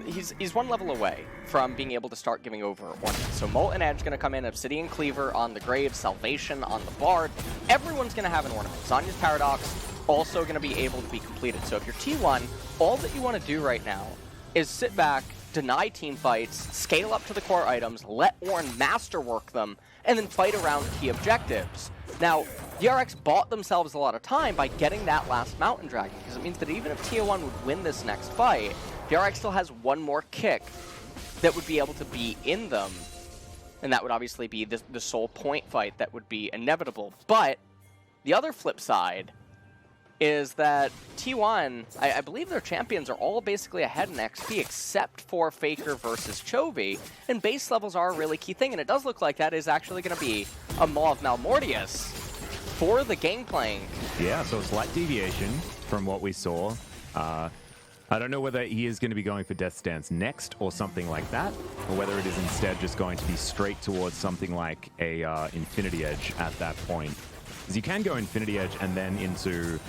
he's one level away from being able to start giving over ornaments. So Molten Edge going to come in, Obsidian Cleaver on the Grave, Salvation on the Bard. Everyone's going to have an ornament. Zonya's Paradox also going to be able to be completed. So if you're T1, all that you want to do right now is sit back, deny team fights, scale up to the core items, let Ornn masterwork them, and then fight around key objectives. Now, DRX bought themselves a lot of time by getting that last Mountain Dragon, because it means that even if T1 would win this next fight, DRX still has one more kick that would be able to be in them, and that would obviously be the sole point fight that would be inevitable. But the other flip side is that T1, I believe their champions are all basically ahead in XP except for Faker versus Chovy, and base levels are a really key thing, and it does look like that is actually going to be a Maw of Malmortius for the game playing. Yeah, so a slight deviation from what we saw. I don't know whether he is going to be going for Death Stance next or something like that, or whether it is instead just going to be straight towards something like a Infinity Edge at that point. Because you can go Infinity Edge and then into,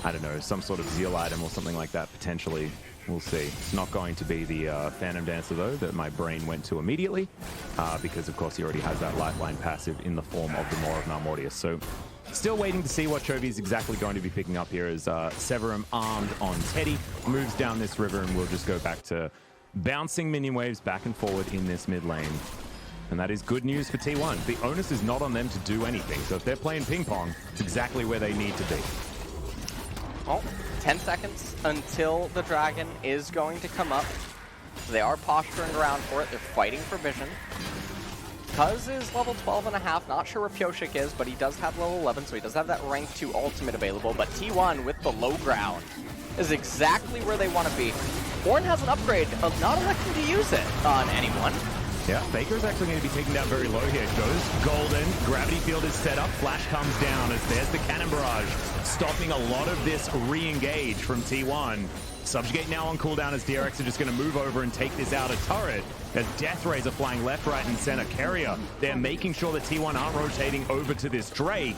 I don't know, some sort of Zeal item or something like that, potentially. We'll see. It's not going to be the Phantom Dancer, though, that my brain went to immediately, because, of course, he already has that Lifeline passive in the form of the Maw of Malmortius. So, still waiting to see what Chovy is exactly going to be picking up here as Severum armed on Teddy moves down this river, and we'll just go back to bouncing minion waves back and forward in this mid lane. And that is good news for T1. The onus is not on them to do anything, so if they're playing ping pong, it's exactly where they need to be. Well, 10 seconds until the dragon is going to come up. They are posturing around for it. They're fighting for vision. Cuz is level 12.5. Not sure where Pyoshik is, but he does have level 11, so he does have that rank 2 ultimate available. But T1 with the low ground is exactly where they want to be. Ornn has an upgrade of not electing to use it on anyone. Yeah, Faker's actually going to be taken down very low here. Goes golden, gravity field is set up, flash comes down as there's the cannon barrage, stopping a lot of this re-engage from T1. Subjugate now on cooldown as DRX are just going to move over and take this outer turret. As Death Rays are flying left, right, and center. Carrier, they're making sure that T1 aren't rotating over to this Drake.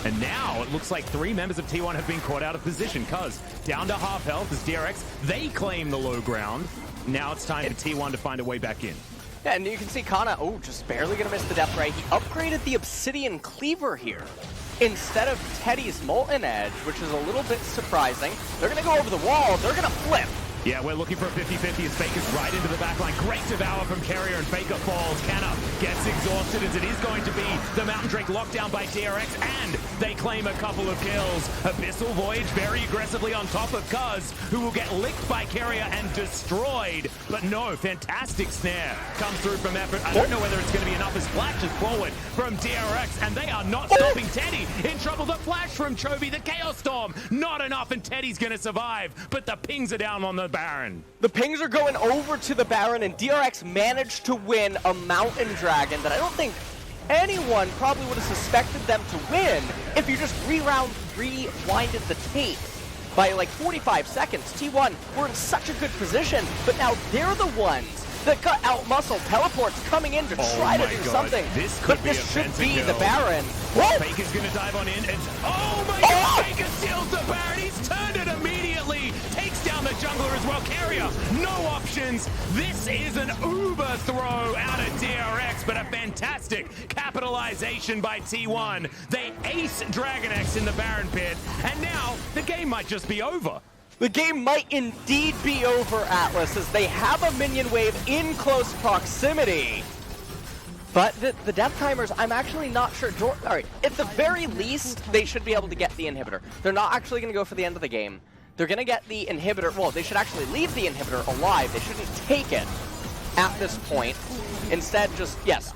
And now it looks like 3 members of T1 have been caught out of position. Cuz down to half health as DRX, they claim the low ground. Now it's time for T1 to find a way back in. Yeah, and you can see Kana, just barely going to miss the Death Ray. He upgraded the Obsidian Cleaver here instead of Teddy's Molten Edge, which is a little bit surprising. They're going to go over the wall. They're going to flip. Yeah, we're looking for a 50-50 as Faker's right into the backline. Great devour from Carrier, and Faker falls. Canna gets exhausted as it is going to be the Mountain Drake lockdown by DRX, and they claim a couple of kills. Abyssal Voyage very aggressively on top of Cuz, who will get licked by Carrier and destroyed. But no, fantastic snare comes through from Effort. I don't know whether it's going to be enough as flashes forward from DRX, and they are not stopping Teddy. In trouble, the flash from Chovy, the Chaos Storm, not enough, and Teddy's going to survive. But the pings are down on the Baron. The pings are going over to the Baron, and DRX managed to win a Mountain Dragon that I don't think anyone probably would have suspected them to win if you just rewinded the tape by like 45 seconds. T1 were in such a good position, but now they're the ones that got out muscle. Teleports coming in to try to do something. This could be this should be kill. The Baron. Faker's gonna dive on in, and oh my god, Faker steals the Baron. He's turned it immediately. Takes down the jungler as well. Carrier, no options. This is an uber throw out of DRX, but a fantastic capitalization by T1. They ace DragonX in the Baron pit, and now the game might just be over. The game might indeed be over, Atlas, as they have a minion wave in close proximity. But the death timers, I'm actually not sure. All right, at the very least, they should be able to get the inhibitor. They're not actually going to go for the end of the game. They're going to get the inhibitor. Well, they should actually leave the inhibitor alive. They shouldn't take it at this point. Instead, just, yes.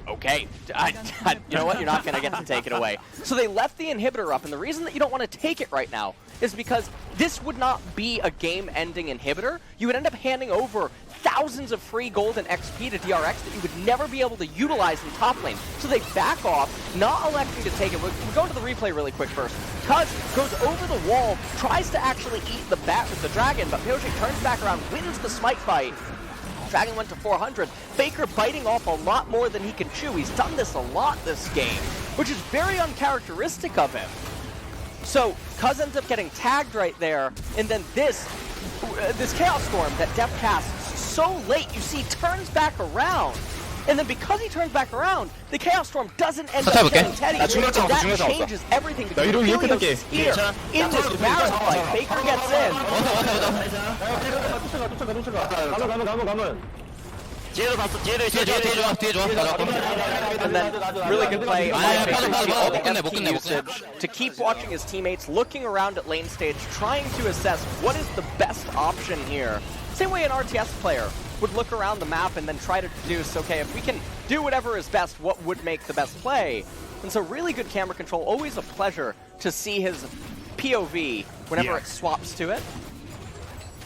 Okay, you know what? You're not going to get to take it away. So they left the inhibitor up, and the reason that you don't want to take it right now is because this would not be a game-ending inhibitor. You would end up handing over thousands of free gold and XP to DRX that you would never be able to utilize in top lane. So they back off, not electing to take it. We'll go to the replay really quick first. Cuz goes over the wall, tries to actually eat the dragon, but Pyoshik turns back around, wins the smite fight. Dragon went to 400. Faker biting off a lot more than he can chew. He's done this a lot this game, which is very uncharacteristic of him. So Cuz ends up getting tagged right there, and then this this Chaos Storm that Def casts so late, you see, turns back around. And then because he turns back around, the Chaos Storm doesn't end up killing Teddy. And that changes everything because Helios is here in this Baron fight. Faker gets in. And then really good play by Faker. All the FP usage to keep watching his teammates, looking around at lane stage, trying to assess what is the best option here. Same way an RTS player would look around the map and then try to deduce, okay, if we can do whatever is best, what would make the best play? And so really good camera control, always a pleasure to see his POV whenever it swaps to it.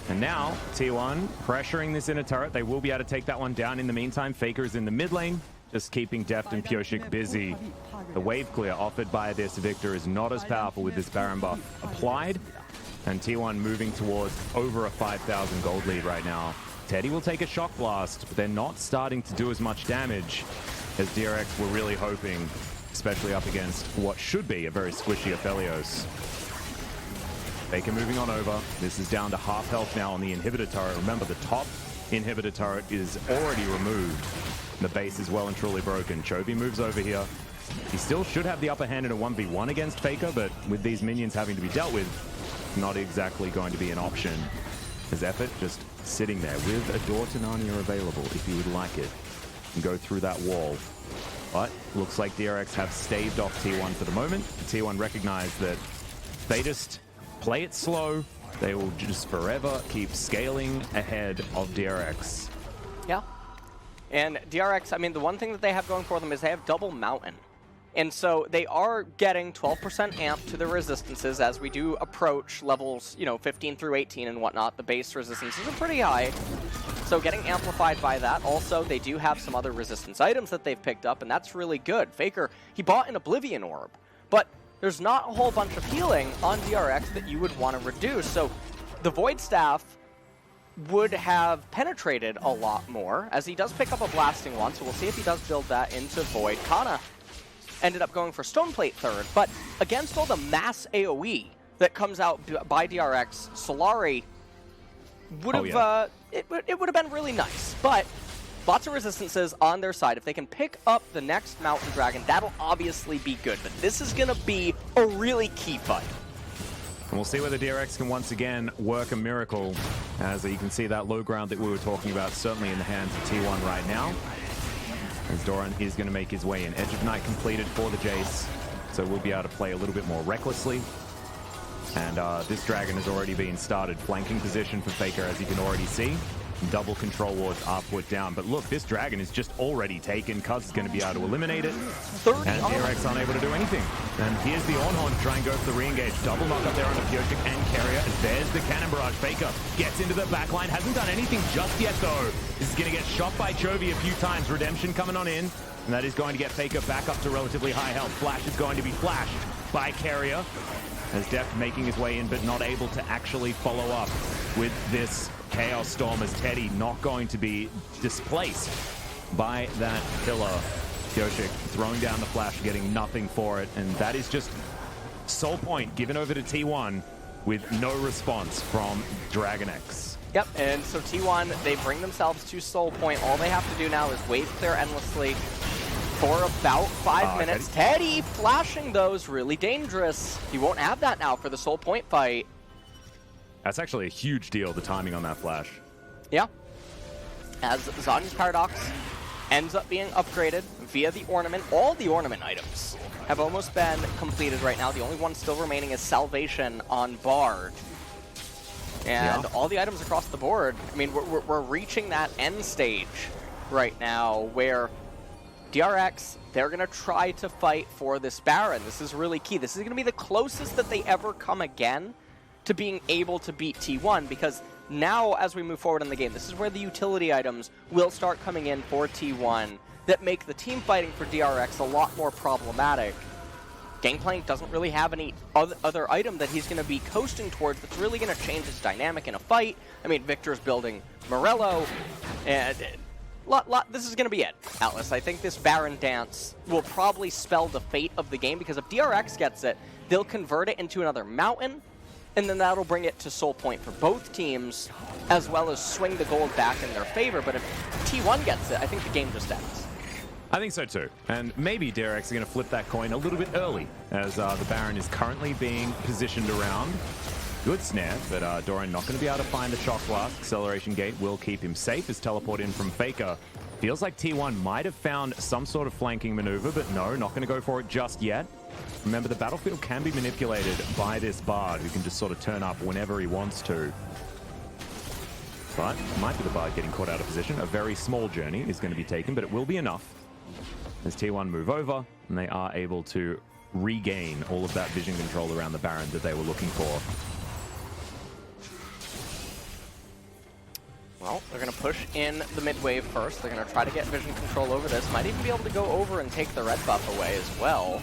And now, T1 pressuring this inner turret. They will be able to take that one down. In the meantime, Faker's in the mid lane, just keeping Deft and Pioshik busy. The wave clear offered by this Victor is not as powerful with this Baron buff applied. And T1 moving towards over a 5,000 gold lead right now. Teddy will take a shock blast, but they're not starting to do as much damage as DRX were really hoping, especially up against what should be a very squishy Aphelios. Faker moving on over. This is down to half health now on the inhibitor turret. Remember, the top inhibitor turret is already removed. The base is well and truly broken. Chovy moves over here. He still should have the upper hand in a 1v1 against Faker, but with these minions having to be dealt with, not exactly going to be an option. His effort just sitting there with a door to Narnia available if you would like it, and go through that wall. But looks like DRX have staved off T1 for the moment. T1 recognize that they just play it slow, they will just forever keep scaling ahead of DRX. Yeah. And DRX, I mean, the one thing that they have going for them is they have double mountain. And so they are getting 12% amp to the resistances as we do approach levels, 15 through 18 and whatnot. The base resistances are pretty high. So getting amplified by that. Also, they do have some other resistance items that they've picked up, and that's really good. Faker, he bought an Oblivion Orb, but there's not a whole bunch of healing on DRX that you would want to reduce. So the Void Staff would have penetrated a lot more, as he does pick up a blasting one, so we'll see if he does build that into Void. Kana ended up going for Stoneplate third, but against all the mass AoE that comes out by DRX, Solari would have it would have been really nice, but lots of resistances on their side. If they can pick up the next Mountain Dragon, that'll obviously be good, but this is going to be a really key fight. And we'll see whether DRX can once again work a miracle, as you can see that low ground that we were talking about certainly in the hands of T1 right now. As Doran is going to make his way in. Edge of Night completed for the Jace, so we'll be able to play a little bit more recklessly. And this Dragon has already been started. Flanking position for Faker, as you can already see. Double control wards are put down. But look, this Dragon is just already taken. Cuz is going to be able to eliminate it. And DRX unable to do anything. And here's the Ornhorn to try and go for the re-engage. Double knock up there on the Pioshik and Carrier. There's the Cannon Barrage. Faker gets into the backline. Hasn't done anything just yet, though. This is going to get shot by Chovy a few times. Redemption coming on in. And that is going to get Faker back up to relatively high health. Flash is going to be flashed by Carrier. As Deft making his way in, but not able to actually follow up with this Chaos Storm, as Teddy not going to be displaced by that pillar. Pioshik throwing down the flash, getting nothing for it, and that is just Soul Point given over to T1 with no response from DragonX. Yep, and so T1, they bring themselves to Soul Point. All they have to do now is wave clear endlessly for about 5 minutes. Teddy flashing those, really dangerous. He won't have that now for the Soul Point fight. That's actually a huge deal, the timing on that flash. Yeah. As Zhonya's Paradox ends up being upgraded via the ornament. All the ornament items have almost been completed right now. The only one still remaining is Salvation on Bard. And all the items across the board, I mean, we're reaching that end stage right now where DRX, they're going to try to fight for this Baron. This is really key. This is going to be the closest that they ever come again to being able to beat T1, because now as we move forward in the game, this is where the utility items will start coming in for T1 that make the team fighting for DRX a lot more problematic. Gangplank doesn't really have any other item that he's going to be coasting towards that's really going to change his dynamic in a fight. I mean, Victor's building Morello, and this is going to be it, Atlas. I think this Baron dance will probably spell the fate of the game, because if DRX gets it, they'll convert it into another mountain, and then that'll bring it to soul point for both teams, as well as swing the gold back in their favor. But if T1 gets it, I think the game just ends. I think so too. And maybe DRX are going to flip that coin a little bit early, as the Baron is currently being positioned around. Good snare, but Doran not going to be able to find the Shock Blast. Acceleration Gate will keep him safe as teleport in from Faker. Feels like T1 might have found some sort of flanking maneuver, but no, not going to go for it just yet. Remember, the battlefield can be manipulated by this Bard, who can just sort of turn up whenever he wants to. But it might be the Bard getting caught out of position. A very small journey is going to be taken, but it will be enough as T1 move over, and they are able to regain all of that vision control around the Baron that they were looking for. Well, they're going to push in the mid wave first. They're going to try to get vision control over this. Might even be able to go over and take the red buff away as well.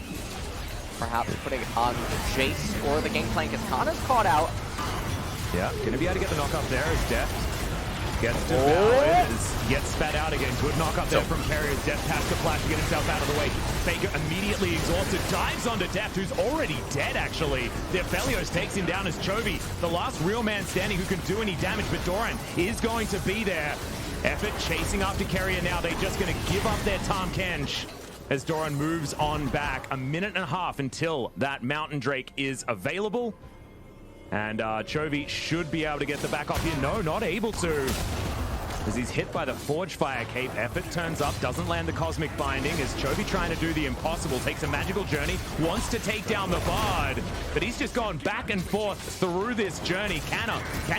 Perhaps putting it on the Jace or the Gangplank as Kana's caught out. Yeah, going to be able to get the knock up there as Death gets devoured, gets spat out again. Good knock up there from Carrier. Death has to flash to get himself out of the way. Faker immediately exhausted, dives onto Death, who's already dead actually. The Aphelios takes him down as Chovy, the last real man standing who can do any damage, but Doran is going to be there. Effort chasing after Carrier now. They're just going to give up their Tahm Kench as Doran moves on back. A minute and a half until that Mountain Drake is available. And Chovy should be able to get the back off here. No, not able to. As he's hit by the Forge Fire Cape. Effort turns up, doesn't land the Cosmic Binding. As Chovy trying to do the impossible, takes a magical journey, wants to take down the Bard. But he's just gone back and forth through this journey. Can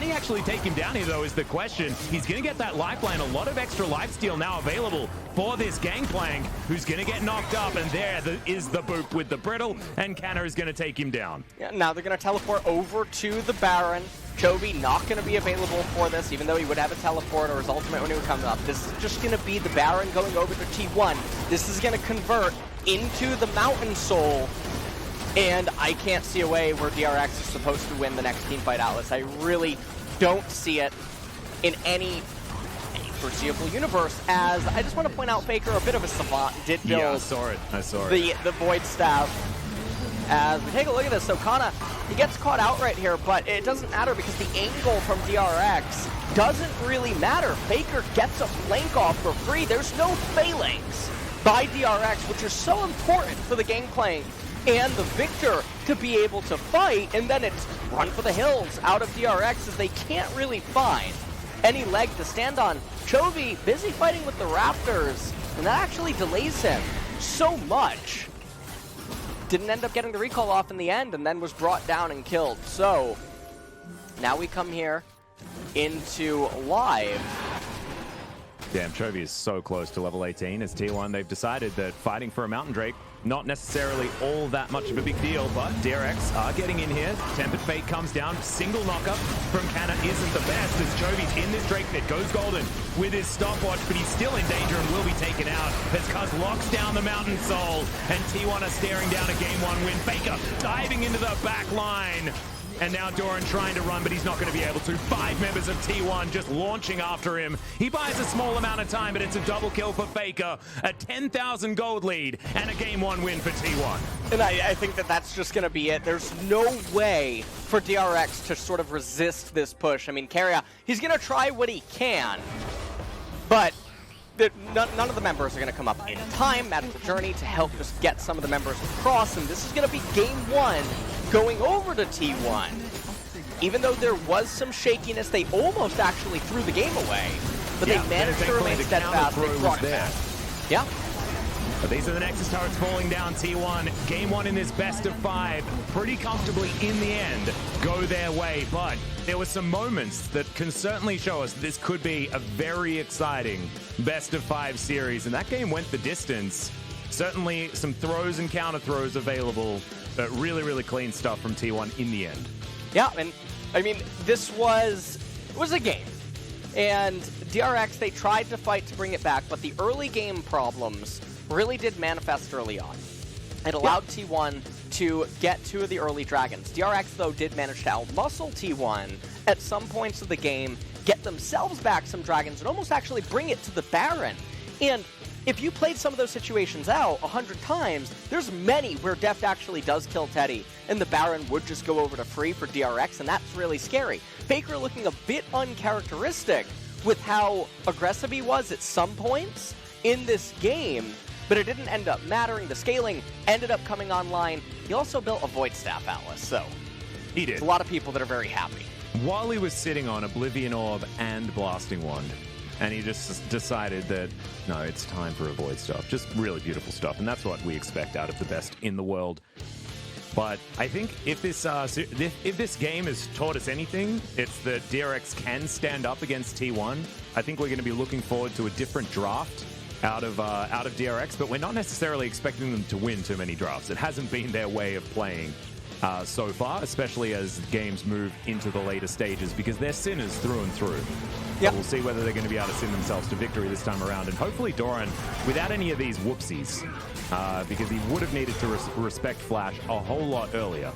he actually take him down here, though, is the question. He's going to get that lifeline. A lot of extra lifesteal now available for this Gangplank, who's going to get knocked up. And there is the boop with the Brittle, and Canna is going to take him down. Yeah, now they're going to teleport over to the Baron. Chovy not going to be available for this, even though he would have a teleport or his ultimate when he would come up. This is just going to be the Baron going over to T1. This is going to convert into the Mountain Soul, and I can't see a way where DRX is supposed to win the next teamfight Atlas. I really don't see it in any foreseeable universe, as I just want to point out Faker, a bit of a savant, did build I saw it. The Void Staff. As we take a look at this, so Kana, he gets caught out right here, but it doesn't matter because the angle from DRX doesn't really matter. Faker gets a flank off for free. There's no phalanx by DRX, which is so important for the Gangplank and the Victor to be able to fight, and then it's run for the hills out of DRX as they can't really find any leg to stand on. Chovy busy fighting with the Raptors, and that actually delays him so much. Didn't end up getting the recall off in the end, and then was brought down and killed. So now we come here into live. Damn, Chovy is so close to level 18 as T1. They've decided that fighting for a Mountain Drake, not necessarily all that much of a big deal, but DRX are getting in here. Tempered Fate comes down. Single knockup from Canna isn't the best as Chovy's in this Drake pit. Goes Golden with his stopwatch, but he's still in danger and will be taken out as Cuz locks down the Mountain Soul, and T1 are staring down a game one win. Faker diving into the back line. And now Doran trying to run, but he's not going to be able to. 5 members of T1 just launching after him. He buys a small amount of time, but it's a double kill for Faker. A 10,000 gold lead and a game 1 win for T1. And I think that that's just going to be it. There's no way for DRX to sort of resist this push. I mean, Carrier, he's going to try what he can, but none of the members are going to come up in time. Magical Journey to help just get some of the members across, and this is going to be game 1 going over to T1. Even though there was some shakiness, they almost actually threw the game away, but they managed to remain steadfast. They brought it back. Yeah. But these are the Nexus turrets falling down. T1, game 1 in this best of 5, pretty comfortably in the end, go their way. But there were some moments that can certainly show us this could be a very exciting best of 5 series. And that game went the distance. Certainly some throws and counter throws available, but really, really clean stuff from T1 in the end. Yeah, and I mean, this was a game. And DRX, they tried to fight to bring it back, but the early game problems really did manifest early on. It allowed T1 to get 2 of the early dragons. DRX, though, did manage to outmuscle T1 at some points of the game, get themselves back some dragons, and almost actually bring it to the Baron. And if you played some of those situations out 100 times, there's many where Deft actually does kill Teddy, and the Baron would just go over to free for DRX, and that's really scary. Faker looking a bit uncharacteristic with how aggressive he was at some points in this game, but it didn't end up mattering. The scaling ended up coming online. He also built a Void Staff Atlas, so he did. There's a lot of people that are very happy. While he was sitting on Oblivion Orb and Blasting Wand, and he just decided that, no, it's time for a Void Staff. Just really beautiful stuff, and that's what we expect out of the best in the world. But I think if this game has taught us anything, it's that DRX can stand up against T1. I think we're going to be looking forward to a different draft out of DRX, but we're not necessarily expecting them to win too many drafts. It hasn't been their way of playing so far, especially as games move into the later stages, because they're sinners through and through. Yep. So we'll see whether they're going to be able to sin themselves to victory this time around, and hopefully Doran without any of these whoopsies, because he would have needed to respect Flash a whole lot earlier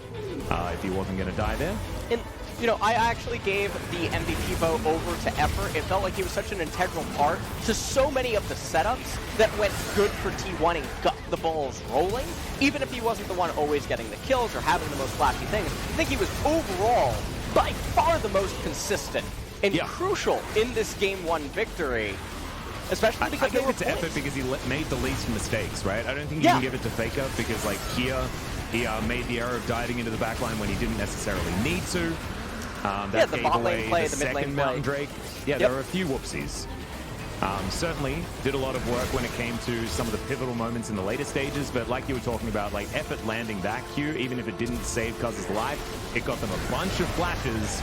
if he wasn't going to die there. And, you know, I actually gave the MVP vote over to Effort. It felt like he was such an integral part to so many of the setups that went good for T1 and got the balls rolling. Even if he wasn't the one always getting the kills or having the most flashy things, I think he was overall by far the most consistent and crucial in this Game 1 victory. Especially because I gave it to Effort because he made the least mistakes, right? I don't think you can give it to Faker because, like, here, he made the error of diving into the backline when he didn't necessarily need to. That the gave bot away lane play, the the mid lane second play. Mountain Drake. Yeah, there were a few whoopsies. Certainly did a lot of work when it came to some of the pivotal moments in the later stages, but like you were talking about, like Effort landing that Q, even if it didn't save Cuz's life, it got them a bunch of flashes.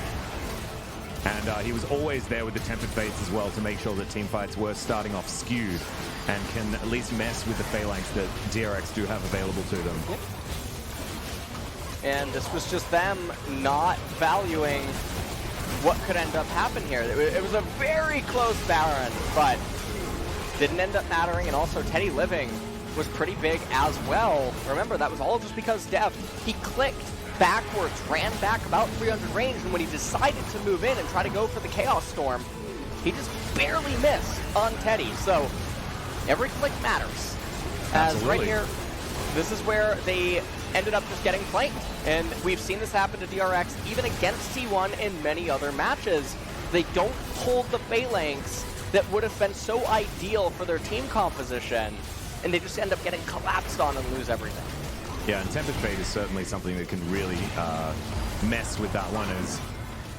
And he was always there with the Tempered Fates as well to make sure that teamfights were starting off skewed and can at least mess with the phalanx that DRX do have available to them. Yep. And this was just them not valuing what could end up happening here. It was a very close Baron, but didn't end up mattering. And also Teddy living was pretty big as well. Remember, that was all just because Deft, he clicked backwards, ran back about 300 range, and when he decided to move in and try to go for the Chaos Storm, he just barely missed on Teddy. So every click matters. As right here, this is where they ended up just getting flanked. And we've seen this happen to DRX even against T1 in many other matches. They don't hold the phalanx that would have been so ideal for their team composition, and they just end up getting collapsed on and lose everything. Yeah, and Tempered Fate is certainly something that can really mess with that one. As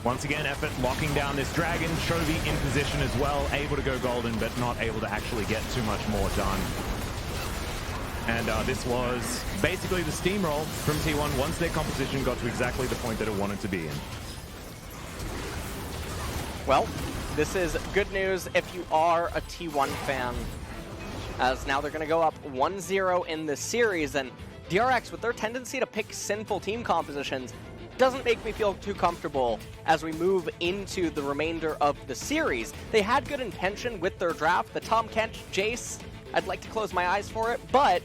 once again, Effort locking down this Dragon, Chovy in position as well, able to go golden, but not able to actually get too much more done. And this was basically the steamroll from T1 once their composition got to exactly the point that it wanted to be in. Well, this is good news if you are a T1 fan, as now they're going to go up 1-0 in this series, and DRX, with their tendency to pick sinful team compositions, doesn't make me feel too comfortable as we move into the remainder of the series. They had good intention with their draft. The Tom Kench, Jace, I'd like to close my eyes for it, but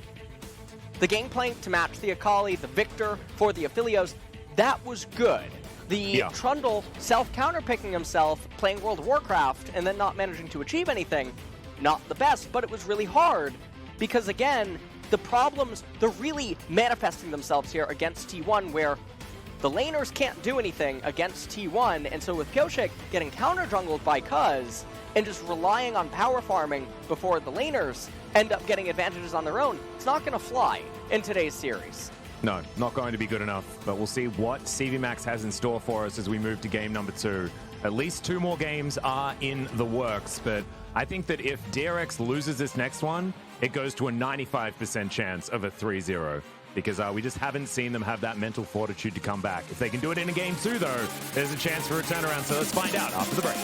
the Gangplank to match the Akali, the Victor for the Aphelios, that was good. The Trundle self-counterpicking himself, playing World of Warcraft, and then not managing to achieve anything, not the best, but it was really hard because, again, the problems, they're really manifesting themselves here against T1, where the laners can't do anything against T1, and so with Pyoshik getting counter-jungled by Cuz, and just relying on power farming before the laners end up getting advantages on their own, it's not going to fly in today's series. No, not going to be good enough, but we'll see what CVMAX has in store for us as we move to game number 2. At least 2 more games are in the works, but I think that if DRX loses this next one, it goes to a 95% chance of a 3-0, because we just haven't seen them have that mental fortitude to come back. If they can do it in a game 2, though, there's a chance for a turnaround, so let's find out after the break.